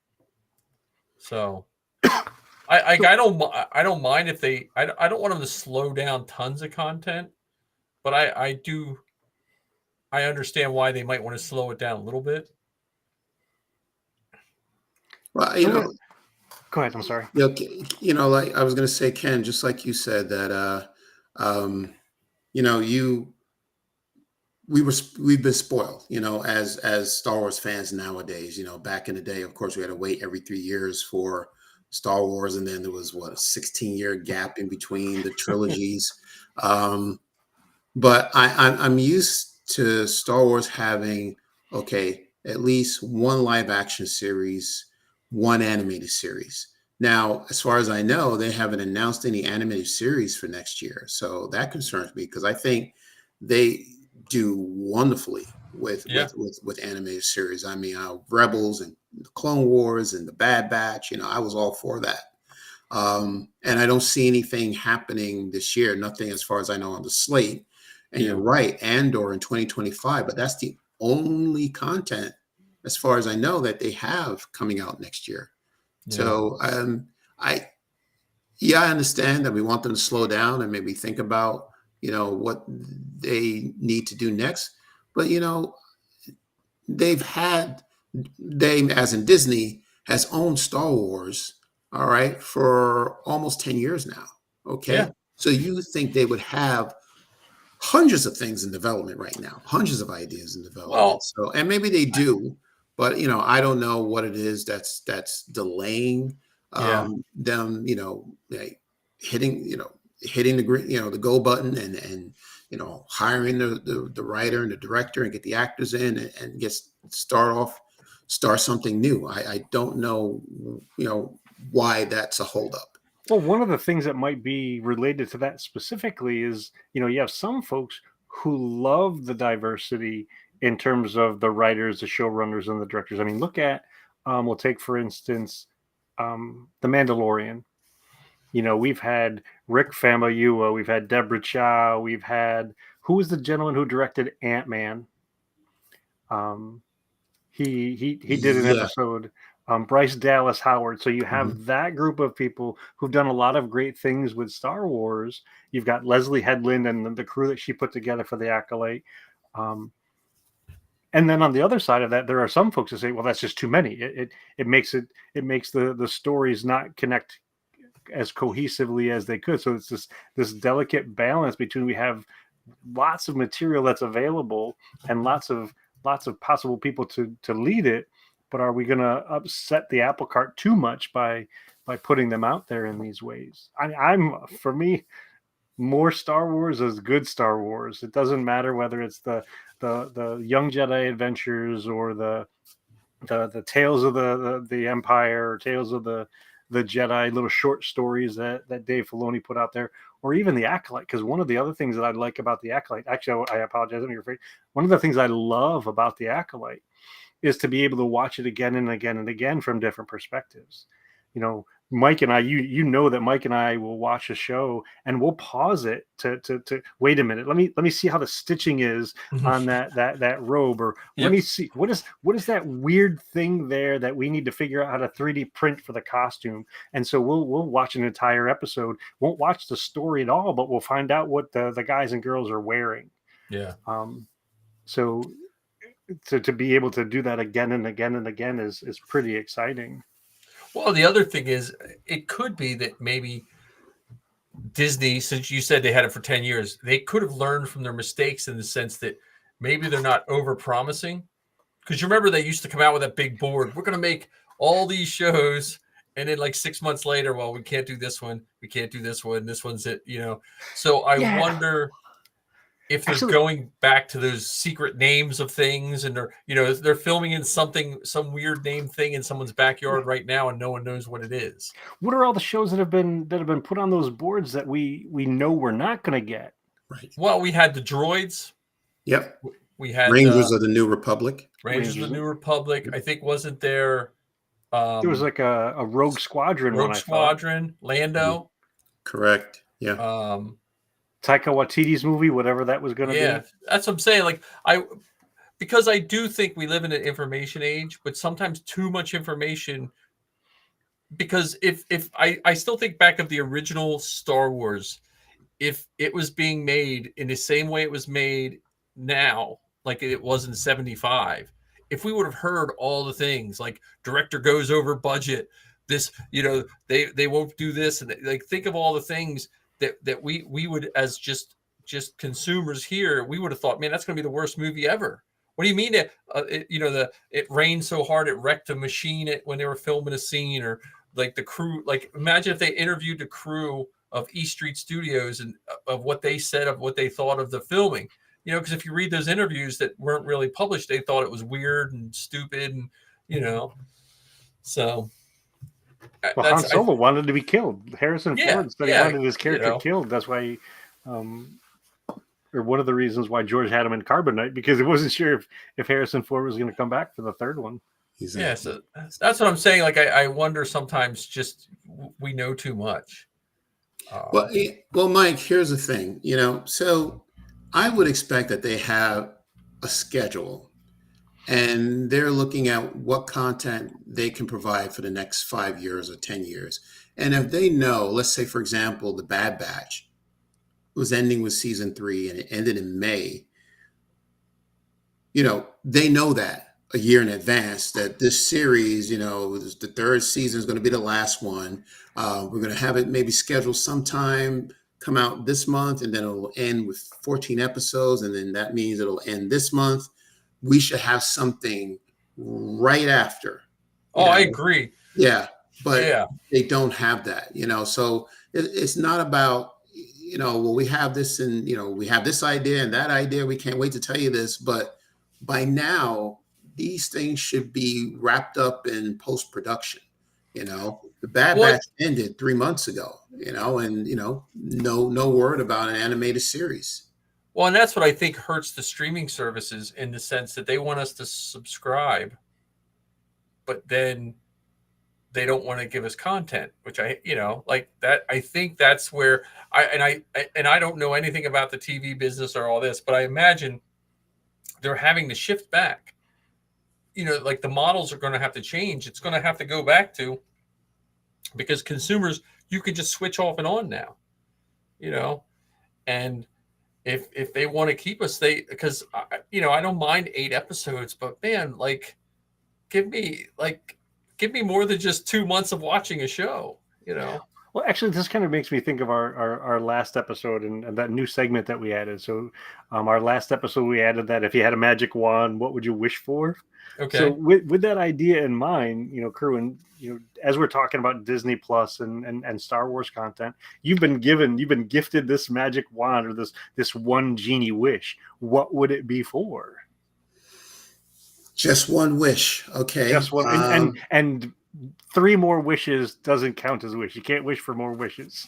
So I don't mind if they I don't want them to slow down tons of content, but I understand why they might want to slow it down a little bit. Well, Go ahead. I'm sorry. Like I was going to say, Ken, just like you said that, we've been spoiled, as Star Wars fans nowadays. Back in the day, of course, we had to wait every 3 years for Star Wars, and then there was a 16-year gap in between the trilogies. But I'm used to Star Wars having at least one live action series, one animated series. Now, as far as I know, they haven't announced any animated series for next year, so that concerns me because I think they do wonderfully with animated series. I mean, Rebels and the Clone Wars and the Bad Batch. I was all for that. And I don't see anything happening this year. Nothing, as far as I know, on the slate. And you're right, Andor in 2025, but that's the only content, as far as I know, that they have coming out next year. Yeah. So I understand that we want them to slow down and maybe think about, what they need to do next. But, they, as in Disney, has owned Star Wars, all right, for almost 10 years now. Okay. Yeah. So you think they would have hundreds of things in development right now, hundreds of ideas in development. And maybe they do, but I don't know what it is that's delaying them, hitting the go button and hiring the writer and the director and get the actors in and start something new. I don't know, why that's a holdup. Well, one of the things that might be related to that specifically is, you have some folks who love the diversity in terms of the writers, the showrunners, and the directors. I mean, look at, we'll take, for instance, The Mandalorian. We've had Rick Famuyiwa, we've had Deborah Chow, we've had, who was the gentleman who directed Ant-Man? He did an episode. Bryce Dallas Howard. So you have that group of people who've done a lot of great things with Star Wars. You've got Leslie Headland and the crew that she put together for The Acolyte. And then on the other side of that, there are some folks that say, well, that's just too many. It makes the stories not connect as cohesively as they could. So it's this delicate balance between, we have lots of material that's available and lots of possible people to lead it. But are we going to upset the apple cart too much by putting them out there in these ways? For me, more Star Wars is good Star Wars. It doesn't matter whether it's the Young Jedi Adventures or the Tales of the Empire, or Tales of the Jedi, little short stories that Dave Filoni put out there, or even The Acolyte. Because one of the other things that I like about The Acolyte, actually, I apologize, I'm afraid. One of the things I love about The Acolyte is to be able to watch it again and again and again from different perspectives. Mike and I, that Mike and I will watch a show and we'll pause it to wait a minute. Let me see how the stitching is on that robe, or let me see what is that weird thing there that we need to figure out how to 3D print for the costume. And so we'll watch an entire episode. Won't watch the story at all, but we'll find out what the guys and girls are wearing. Yeah. So to be able to do that again and again and again is pretty exciting. Well, the other thing is, it could be that maybe Disney, since you said they had it for 10 years, they could have learned from their mistakes in the sense that maybe they're not over-promising. Because you remember they used to come out with that big board. We're going to make all these shows, and then like 6 months later, well, we can't do this one. We can't do this one. This one's it, So I wonder if they're going back to those secret names of things, and they're filming in some weird name thing in someone's backyard right now, and no one knows what it is. What are all the shows that have been put on those boards that we know we're not going to get? Right. Well, we had the droids. Yep. We had Rangers of the New Republic. Rangers of the New Republic. I think wasn't there. There was like a Rogue Squadron one. Rogue Squadron, Lando. Correct. Yeah. Taika Waititi's movie, whatever that was going to be. Yeah, that's what I'm saying. Like because I do think we live in an information age, but sometimes too much information. Because if I still think back of the original Star Wars, if it was being made in the same way it was made now, like it was in 75, if we would have heard all the things like director goes over budget, this, they won't do this, and like think of all the things that we would, as just consumers here, we would have thought, man, that's going to be the worst movie ever. What do you mean that it rained so hard it wrecked a machine when they were filming a scene, or like the crew? Like imagine if they interviewed the crew of East Street Studios and of what they said, of what they thought of the filming. Because if you read those interviews that weren't really published, they thought it was weird and stupid, and so. Well, Han Solo wanted to be killed. Harrison Ford said he wanted his character killed. That's why, or one of the reasons why George had him in Carbonite, because he wasn't sure if Harrison Ford was going to come back for the third one. Exactly. Yeah, so that's what I'm saying. Like I wonder sometimes just we know too much. Well, Mike, here's the thing. So I would expect that they have a schedule. And they're looking at what content they can provide for the next 5 years or 10 years. And if they know, let's say, for example, The Bad Batch was ending with season 3 and it ended in May, they know that a year in advance that this series, the third season is going to be the last one. We're going to have it maybe scheduled sometime, come out this month, and then it'll end with 14 episodes. And then that means it'll end this month. We should have something right after. I agree. Yeah, but they don't have that, so it's not about, well, we have this and, we have this idea and that idea. We can't wait to tell you this. But by now, these things should be wrapped up in post-production. The Bad Batch ended 3 months ago, and, no word about an animated series. Well, and that's what I think hurts the streaming services, in the sense that they want us to subscribe, but then they don't want to give us content, which like that. I think that's where I don't know anything about the TV business or all this, but I imagine they're having to shift back. Like the models are going to have to change. It's going to have to go back to, because consumers, you can just switch off and on now, and if they want to keep us, because I don't mind 8 episodes, but man, like give me more than just 2 months of watching a show, Well, actually, this kind of makes me think of our last episode and that new segment that we added. So our last episode, we added that if you had a magic wand, what would you wish for? Okay. So with that idea in mind, Kerwin, as we're talking about Disney Plus and Star Wars content, you've been gifted this magic wand, or this one genie wish. What would it be for? Just one wish. Okay. Just one. And 3 more wishes doesn't count as a wish. You can't wish for more wishes.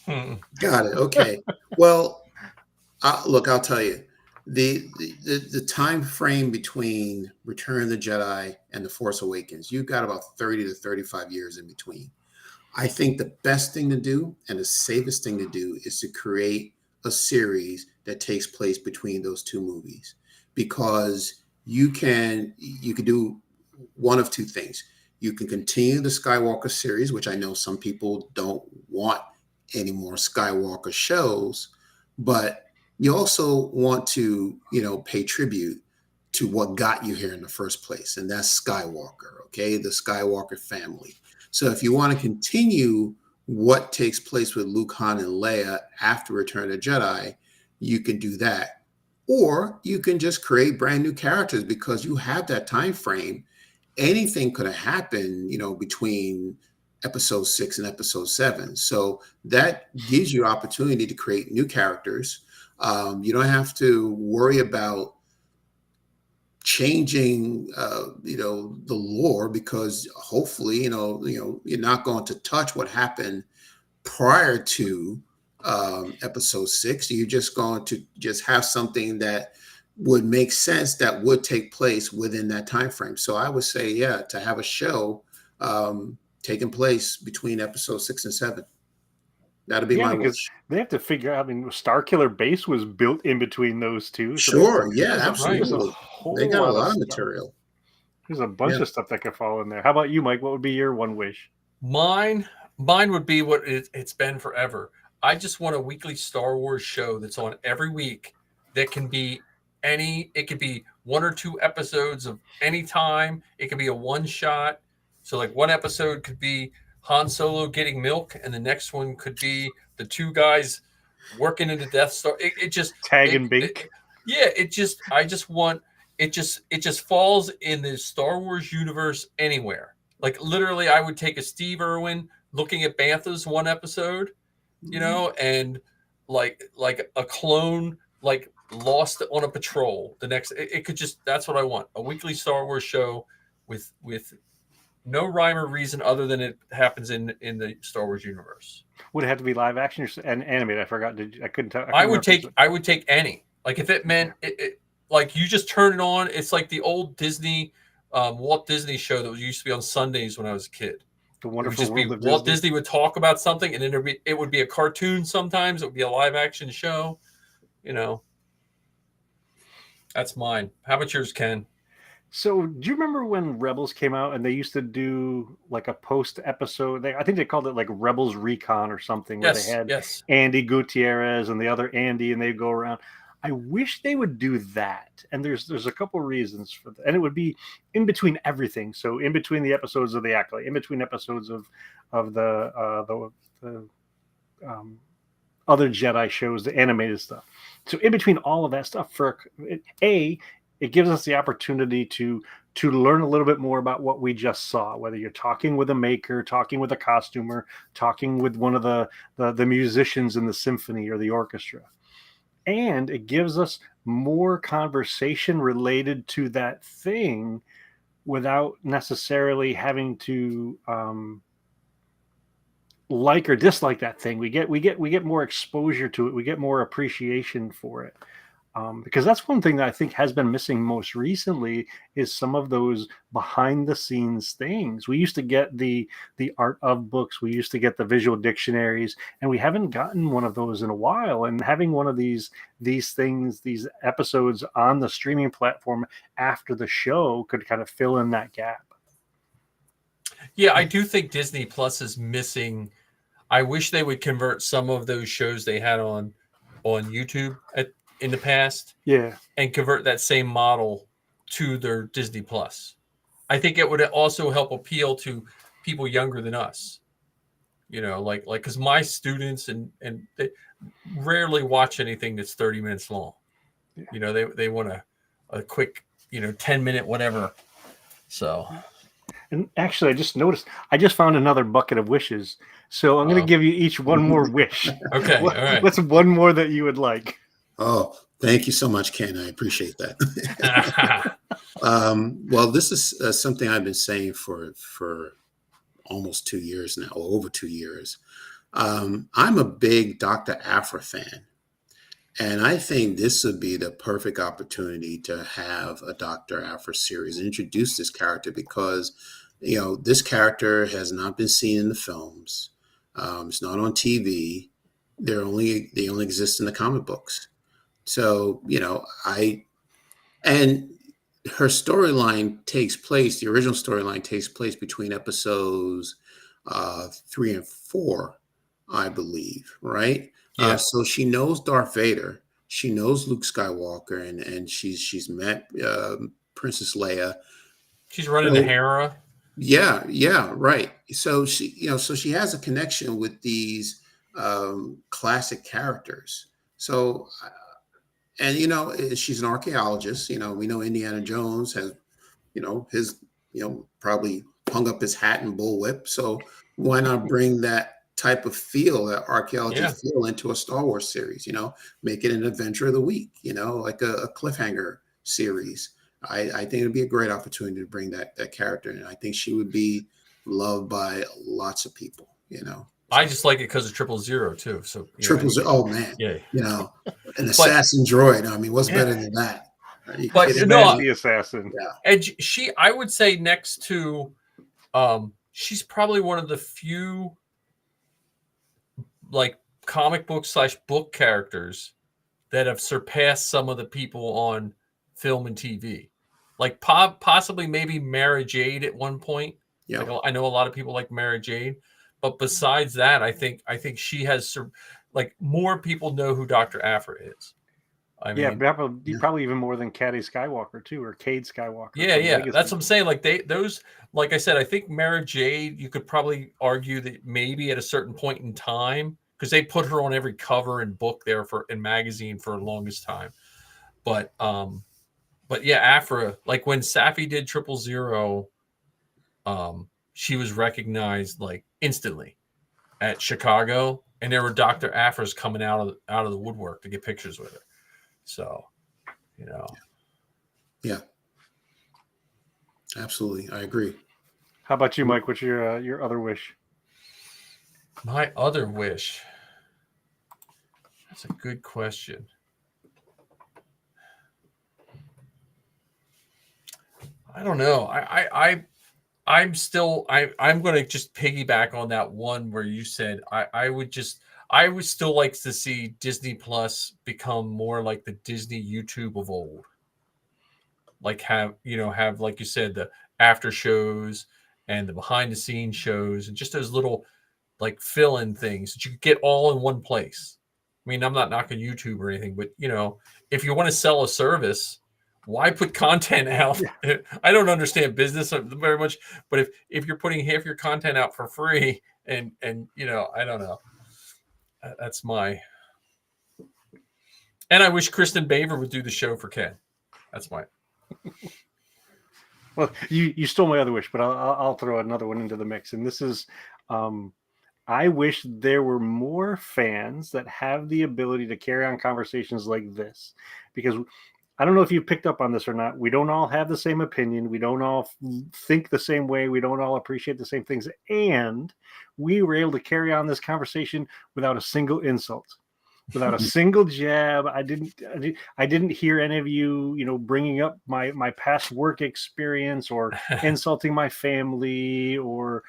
Got it. Okay. Well, look, I'll tell you. The time frame between Return of the Jedi and The Force Awakens, you've got about 30 to 35 years in between. I think the best thing to do and the safest thing to do is to create a series that takes place between those 2 movies, because you can do one of 2 things. You can continue the Skywalker series, which I know some people don't want any more Skywalker shows, but you also want to, pay tribute to what got you here in the first place. And that's Skywalker, okay? The Skywalker family. So if you want to continue what takes place with Luke, Han, and Leia after Return of the Jedi, you can do that. Or you can just create brand new characters, because you have that time frame. Anything could have happened, between episode 6 and episode 7. So that gives you opportunity to create new characters. You don't have to worry about changing, the lore, because hopefully, you're not going to touch what happened prior to episode 6. You're just going to just have something that would make sense that would take place within that time frame. So I would say, yeah, to have a show taking place between episode 6 and 7. That'll be Yeah, my because wish. they have to figure out. I mean, Starkiller Base was built in between those two, so Sure. Yeah, there's a absolutely. They whole got a lot of lot of stuff. material. There's a bunch Yeah. of stuff that could fall in there. How about you, Mike? What would be your one wish? Mine would be what it's been forever. I just want a weekly Star Wars show that's on every week that can be it could be 1 or 2 episodes of any time. It could be a one shot. So like one episode could be Han Solo getting milk, and the next one could be the 2 guys working in the Death Star. It just Tag and Bink. I just want it just falls in the Star Wars universe anywhere. Like literally, I would take a Steve Irwin looking at Banthas one episode, and like a clone like lost on a patrol. The next, it could just that's what I want, a weekly Star Wars show with no rhyme or reason other than it happens in the Star Wars universe. Would it have to be live action and animated? I forgot. I couldn't tell. I would take any. Like if it meant it like you just turn it on. It's like the old Disney, Walt Disney show that used to be on Sundays when I was a kid. The It would Wonderful just be World of Walt Disney. Disney would talk about something, and then it would be a cartoon. Sometimes it would be a live action show. That's mine. How about yours, Ken? So, do you remember when Rebels came out and they used to do like a post episode? I think they called it like Rebels Recon or something, where they had Yes. Andy Gutierrez and the other Andy, and they'd go around. I wish they would do that. And there's a couple reasons for that. And it would be in between everything. So in between the episodes of the Acolyte, in between episodes of the other Jedi shows, the animated stuff. So in between all of that stuff, it gives us the opportunity to learn a little bit more about what we just saw, whether you're talking with a maker, talking with a costumer, talking with one of the musicians in the symphony or the orchestra. And it gives us more conversation related to that thing without necessarily having to like or dislike that thing. We get more exposure to it. We get more appreciation for it. Because that's one thing that I think has been missing most recently is some of those behind the scenes things. We used to get the art of books. We used to get the visual dictionaries, and we haven't gotten one of those in a while. And having one of these things, these episodes on the streaming platform after the show could kind of fill in that gap. Yeah, I do think Disney Plus is missing. I wish they would convert some of those shows they had on YouTube in the past, and convert that same model to their Disney Plus. I think it would also help appeal to people younger than us. Like because my students and they rarely watch anything that's 30 minutes long. They want a quick 10-minute whatever. So. And actually, I just noticed, I just found another bucket of wishes. So I'm going to give you each one more wish. Okay, all right. What's one more that you would like? Oh, thank you so much, Ken. I appreciate that. Well, this is something I've been saying for almost 2 years now, or over 2 years. I'm a big Dr. Aphra fan. And I think this would be the perfect opportunity to have a Dr. Aphra series, introduce this character, because, this character has not been seen in the films. It's not on TV. They only exist in the comic books. So, and her storyline takes place, the original storyline takes place between episodes 3 and 4, I believe, right? Yeah. So she knows Darth Vader. She knows Luke Skywalker, and she's met Princess Leia. She's running the Hera. Yeah, right. So she has a connection with these classic characters. So, and she's an archaeologist. We know Indiana Jones has, his, probably hung up his hat and bullwhip. So why not bring that type of feel, that archaeology feel, into a Star Wars series? Make it an adventure of the week. Like a cliffhanger series. I think it'd be a great opportunity to bring that character in. I think she would be loved by lots of people. I just like it because of 000 too. So 000. Oh man, yeah. An assassin droid. I mean, what's better than that? But kidding no, me? the assassin. and I would say next to, she's probably one of the few like comic book / book characters that have surpassed some of the people on film and TV. Like possibly maybe Mara Jade at one point. Yeah. Like, I know a lot of people like Mara Jade, but besides that, I think she has like more people know who Dr. Aphra is. I mean, probably even more than Caddy Skywalker too, or Cade Skywalker. yeah. That's what I'm saying. Like those, like I said, I think Mara Jade, you could probably argue that maybe at a certain point in time, because they put her on every cover and book there in magazine for the longest time. But yeah, Aphra, like when Safi did 000, she was recognized like instantly at Chicago, and there were Dr. Aphras coming out of the woodwork to get pictures with her. So, Yeah. Absolutely. I agree. How about you, Mike? What's your other wish? My other wish. That's a good question. I don't know. I'm going to just piggyback on that one where you said I would still like to see Disney Plus become more like the Disney YouTube of old. Like have like you said, the after shows and the behind the scenes shows and just those little like fill-in things that you could get all in one place. I mean, I'm not knocking YouTube or anything, but if you want to sell a service, why put content out? Yeah. I don't understand business very much, but if you're putting half your content out for free and I don't know. That's and I wish Kristen Baver would do the show for Ken. That's my. Well, you stole my other wish, but I'll throw another one into the mix. And this is, I wish there were more fans that have the ability to carry on conversations like this, because I don't know if you picked up on this or not. We don't all have the same opinion. We don't all think the same way. We don't all appreciate the same things. And we were able to carry on this conversation without a single insult, without a single jab. I didn't hear any of you, bringing up my past work experience or insulting my family or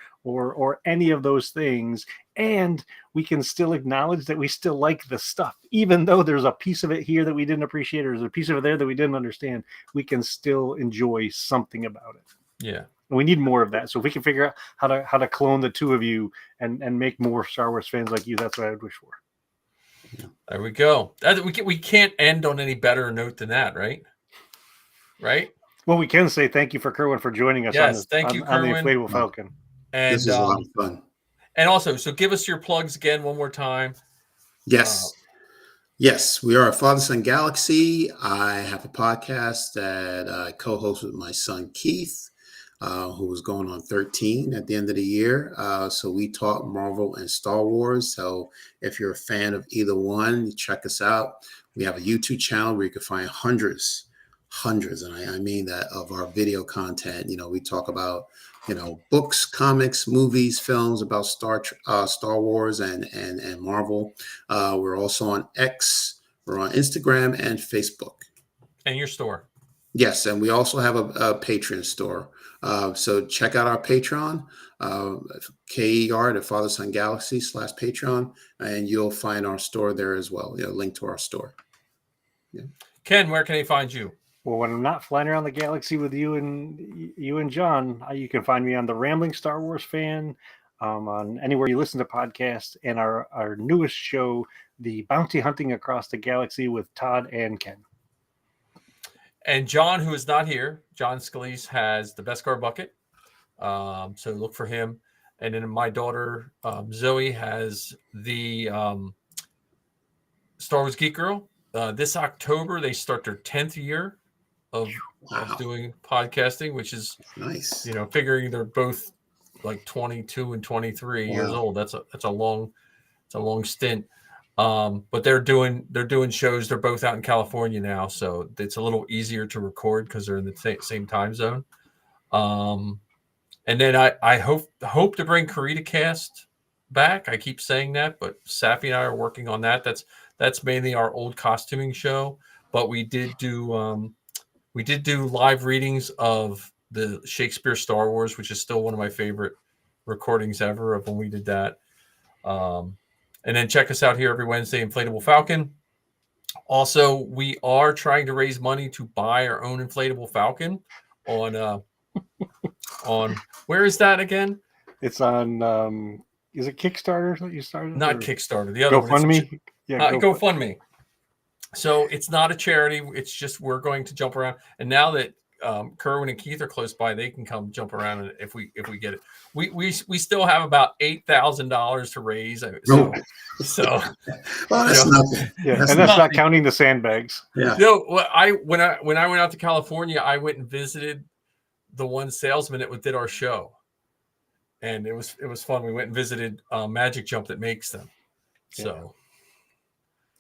any of those things. And we can still acknowledge that we still like the stuff, even though there's a piece of it here that we didn't appreciate, or there's a piece of it there that we didn't understand. We can still enjoy something about it. Yeah. And we need more of that. So if we can figure out how to clone the two of you and make more Star Wars fans like you, that's what I would wish for. There we go. We can't end on any better note than that, right? Right? Well, we can say thank you for Kerwin for joining us on the Inflatable Falcon. And this is a lot of fun. And also, so give us your plugs again one more time. Yes. Yes, we are a Father-Son Galaxy. I have a podcast that I co-host with my son, Keith, who was going on 13 at the end of the year. So we talk Marvel and Star Wars. So if you're a fan of either one, check us out. We have a YouTube channel where you can find hundreds, and I mean that, of our video content. We talk about, books, comics, movies, films about Star Wars and Marvel. We're also on X. We're on Instagram and Facebook. And your store. Yes, and we also have a Patreon store. So check out our Patreon, KER, the Father-Son Galaxy /Patreon, and you'll find our store there as well. Link to our store. Yeah. Ken, where can they find you? Well, when I'm not flying around the galaxy with you and John, you can find me on the Rambling Star Wars Fan, on anywhere you listen to podcasts, and our newest show, the Bounty Hunting Across the Galaxy with Todd and Ken. And John, who is not here, John Scalise, has the Beskar Bucket. So look for him. And then my daughter, Zoe, has the Star Wars Geek Girl. This October, they start their 10th year of doing podcasting, which is nice. Figuring they're both like 22 and 23 years old. That's a long stint. But they're doing shows. They're both out in California now, so it's a little easier to record because they're in the same time zone. And then I hope to bring CaritaCast back. I keep saying that, but Safi and I are working on that. That's mainly our old costuming show, but we did do We did do live readings of the Shakespeare Star Wars, which is still one of my favorite recordings ever of when we did that. And then check us out here every Wednesday, Inflatable Falcon. Also, we are trying to raise money to buy our own inflatable Falcon on where is that again? It's on is it Kickstarter that you started? Not Kickstarter. The other one. GoFundMe. Yeah, GoFundMe. So it's not a charity. It's just we're going to jump around. And now that Kerwin and Keith are close by, they can come jump around if we get it. We still have about $8,000 to raise. So well, that's nothing. Yeah, that's and that's not counting the sandbags. Yeah. When I went out to California, I went and visited the one salesman that did our show, and it was fun. We went and visited Magic Jump that makes them. So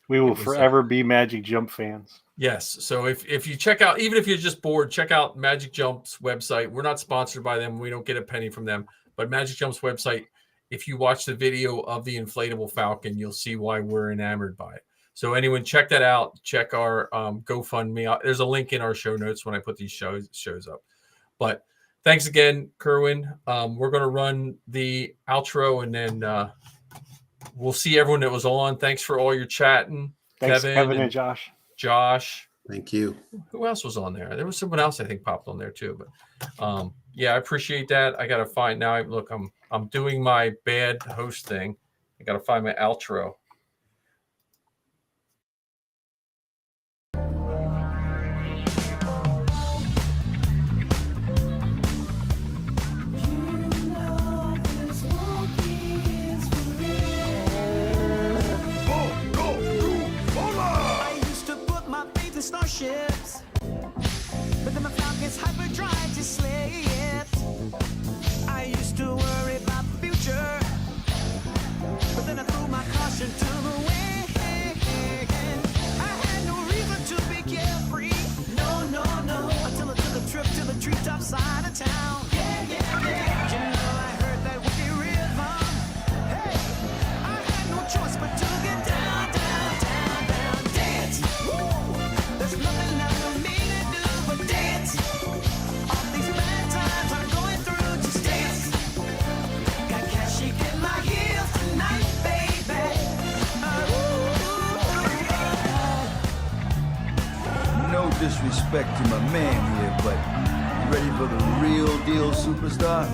we will forever be Magic Jump fans. Yes. So if you check out, even if you're just bored, check out Magic Jump's website. We're not sponsored by them. We don't get a penny from them. But Magic Jump's website, if you watch the video of the inflatable Falcon, you'll see why we're enamored by it. So anyone, check that out. Check our GoFundMe. There's a link in our show notes when I put these shows up. But thanks again, Kerwin. We're going to run the outro, and then we'll see everyone that was on. Thanks for all your chatting. Thanks, Kevin and Josh. Thank you. Who else was on there? There was someone else I think popped on there too. But yeah, I appreciate that. I gotta find now. Look, I'm doing my bad host thing. I gotta find my outro. Starships, but then my Falcon's hyperdrive just slipped. I used to worry about the future, but then I threw my caution to the wind. I had no reason to be carefree, no, until I took a trip to the treetop side of town. Yeah. You know I heard that wicked rhythm. Hey, I had no choice but to get down, dance. Woo! There's nothing left for me to do but dance. All these bad times I'm going through, just dance. Got cash shaking my heels tonight, baby. No disrespect to my man here, but you ready for the real deal superstar?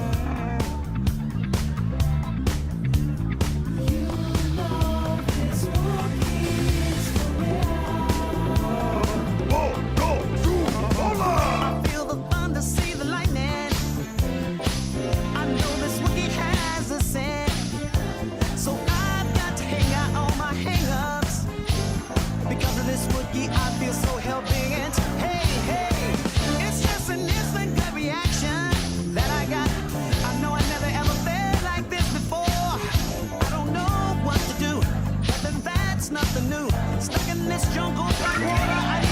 Nothing new. Stuck in this jungle, black water.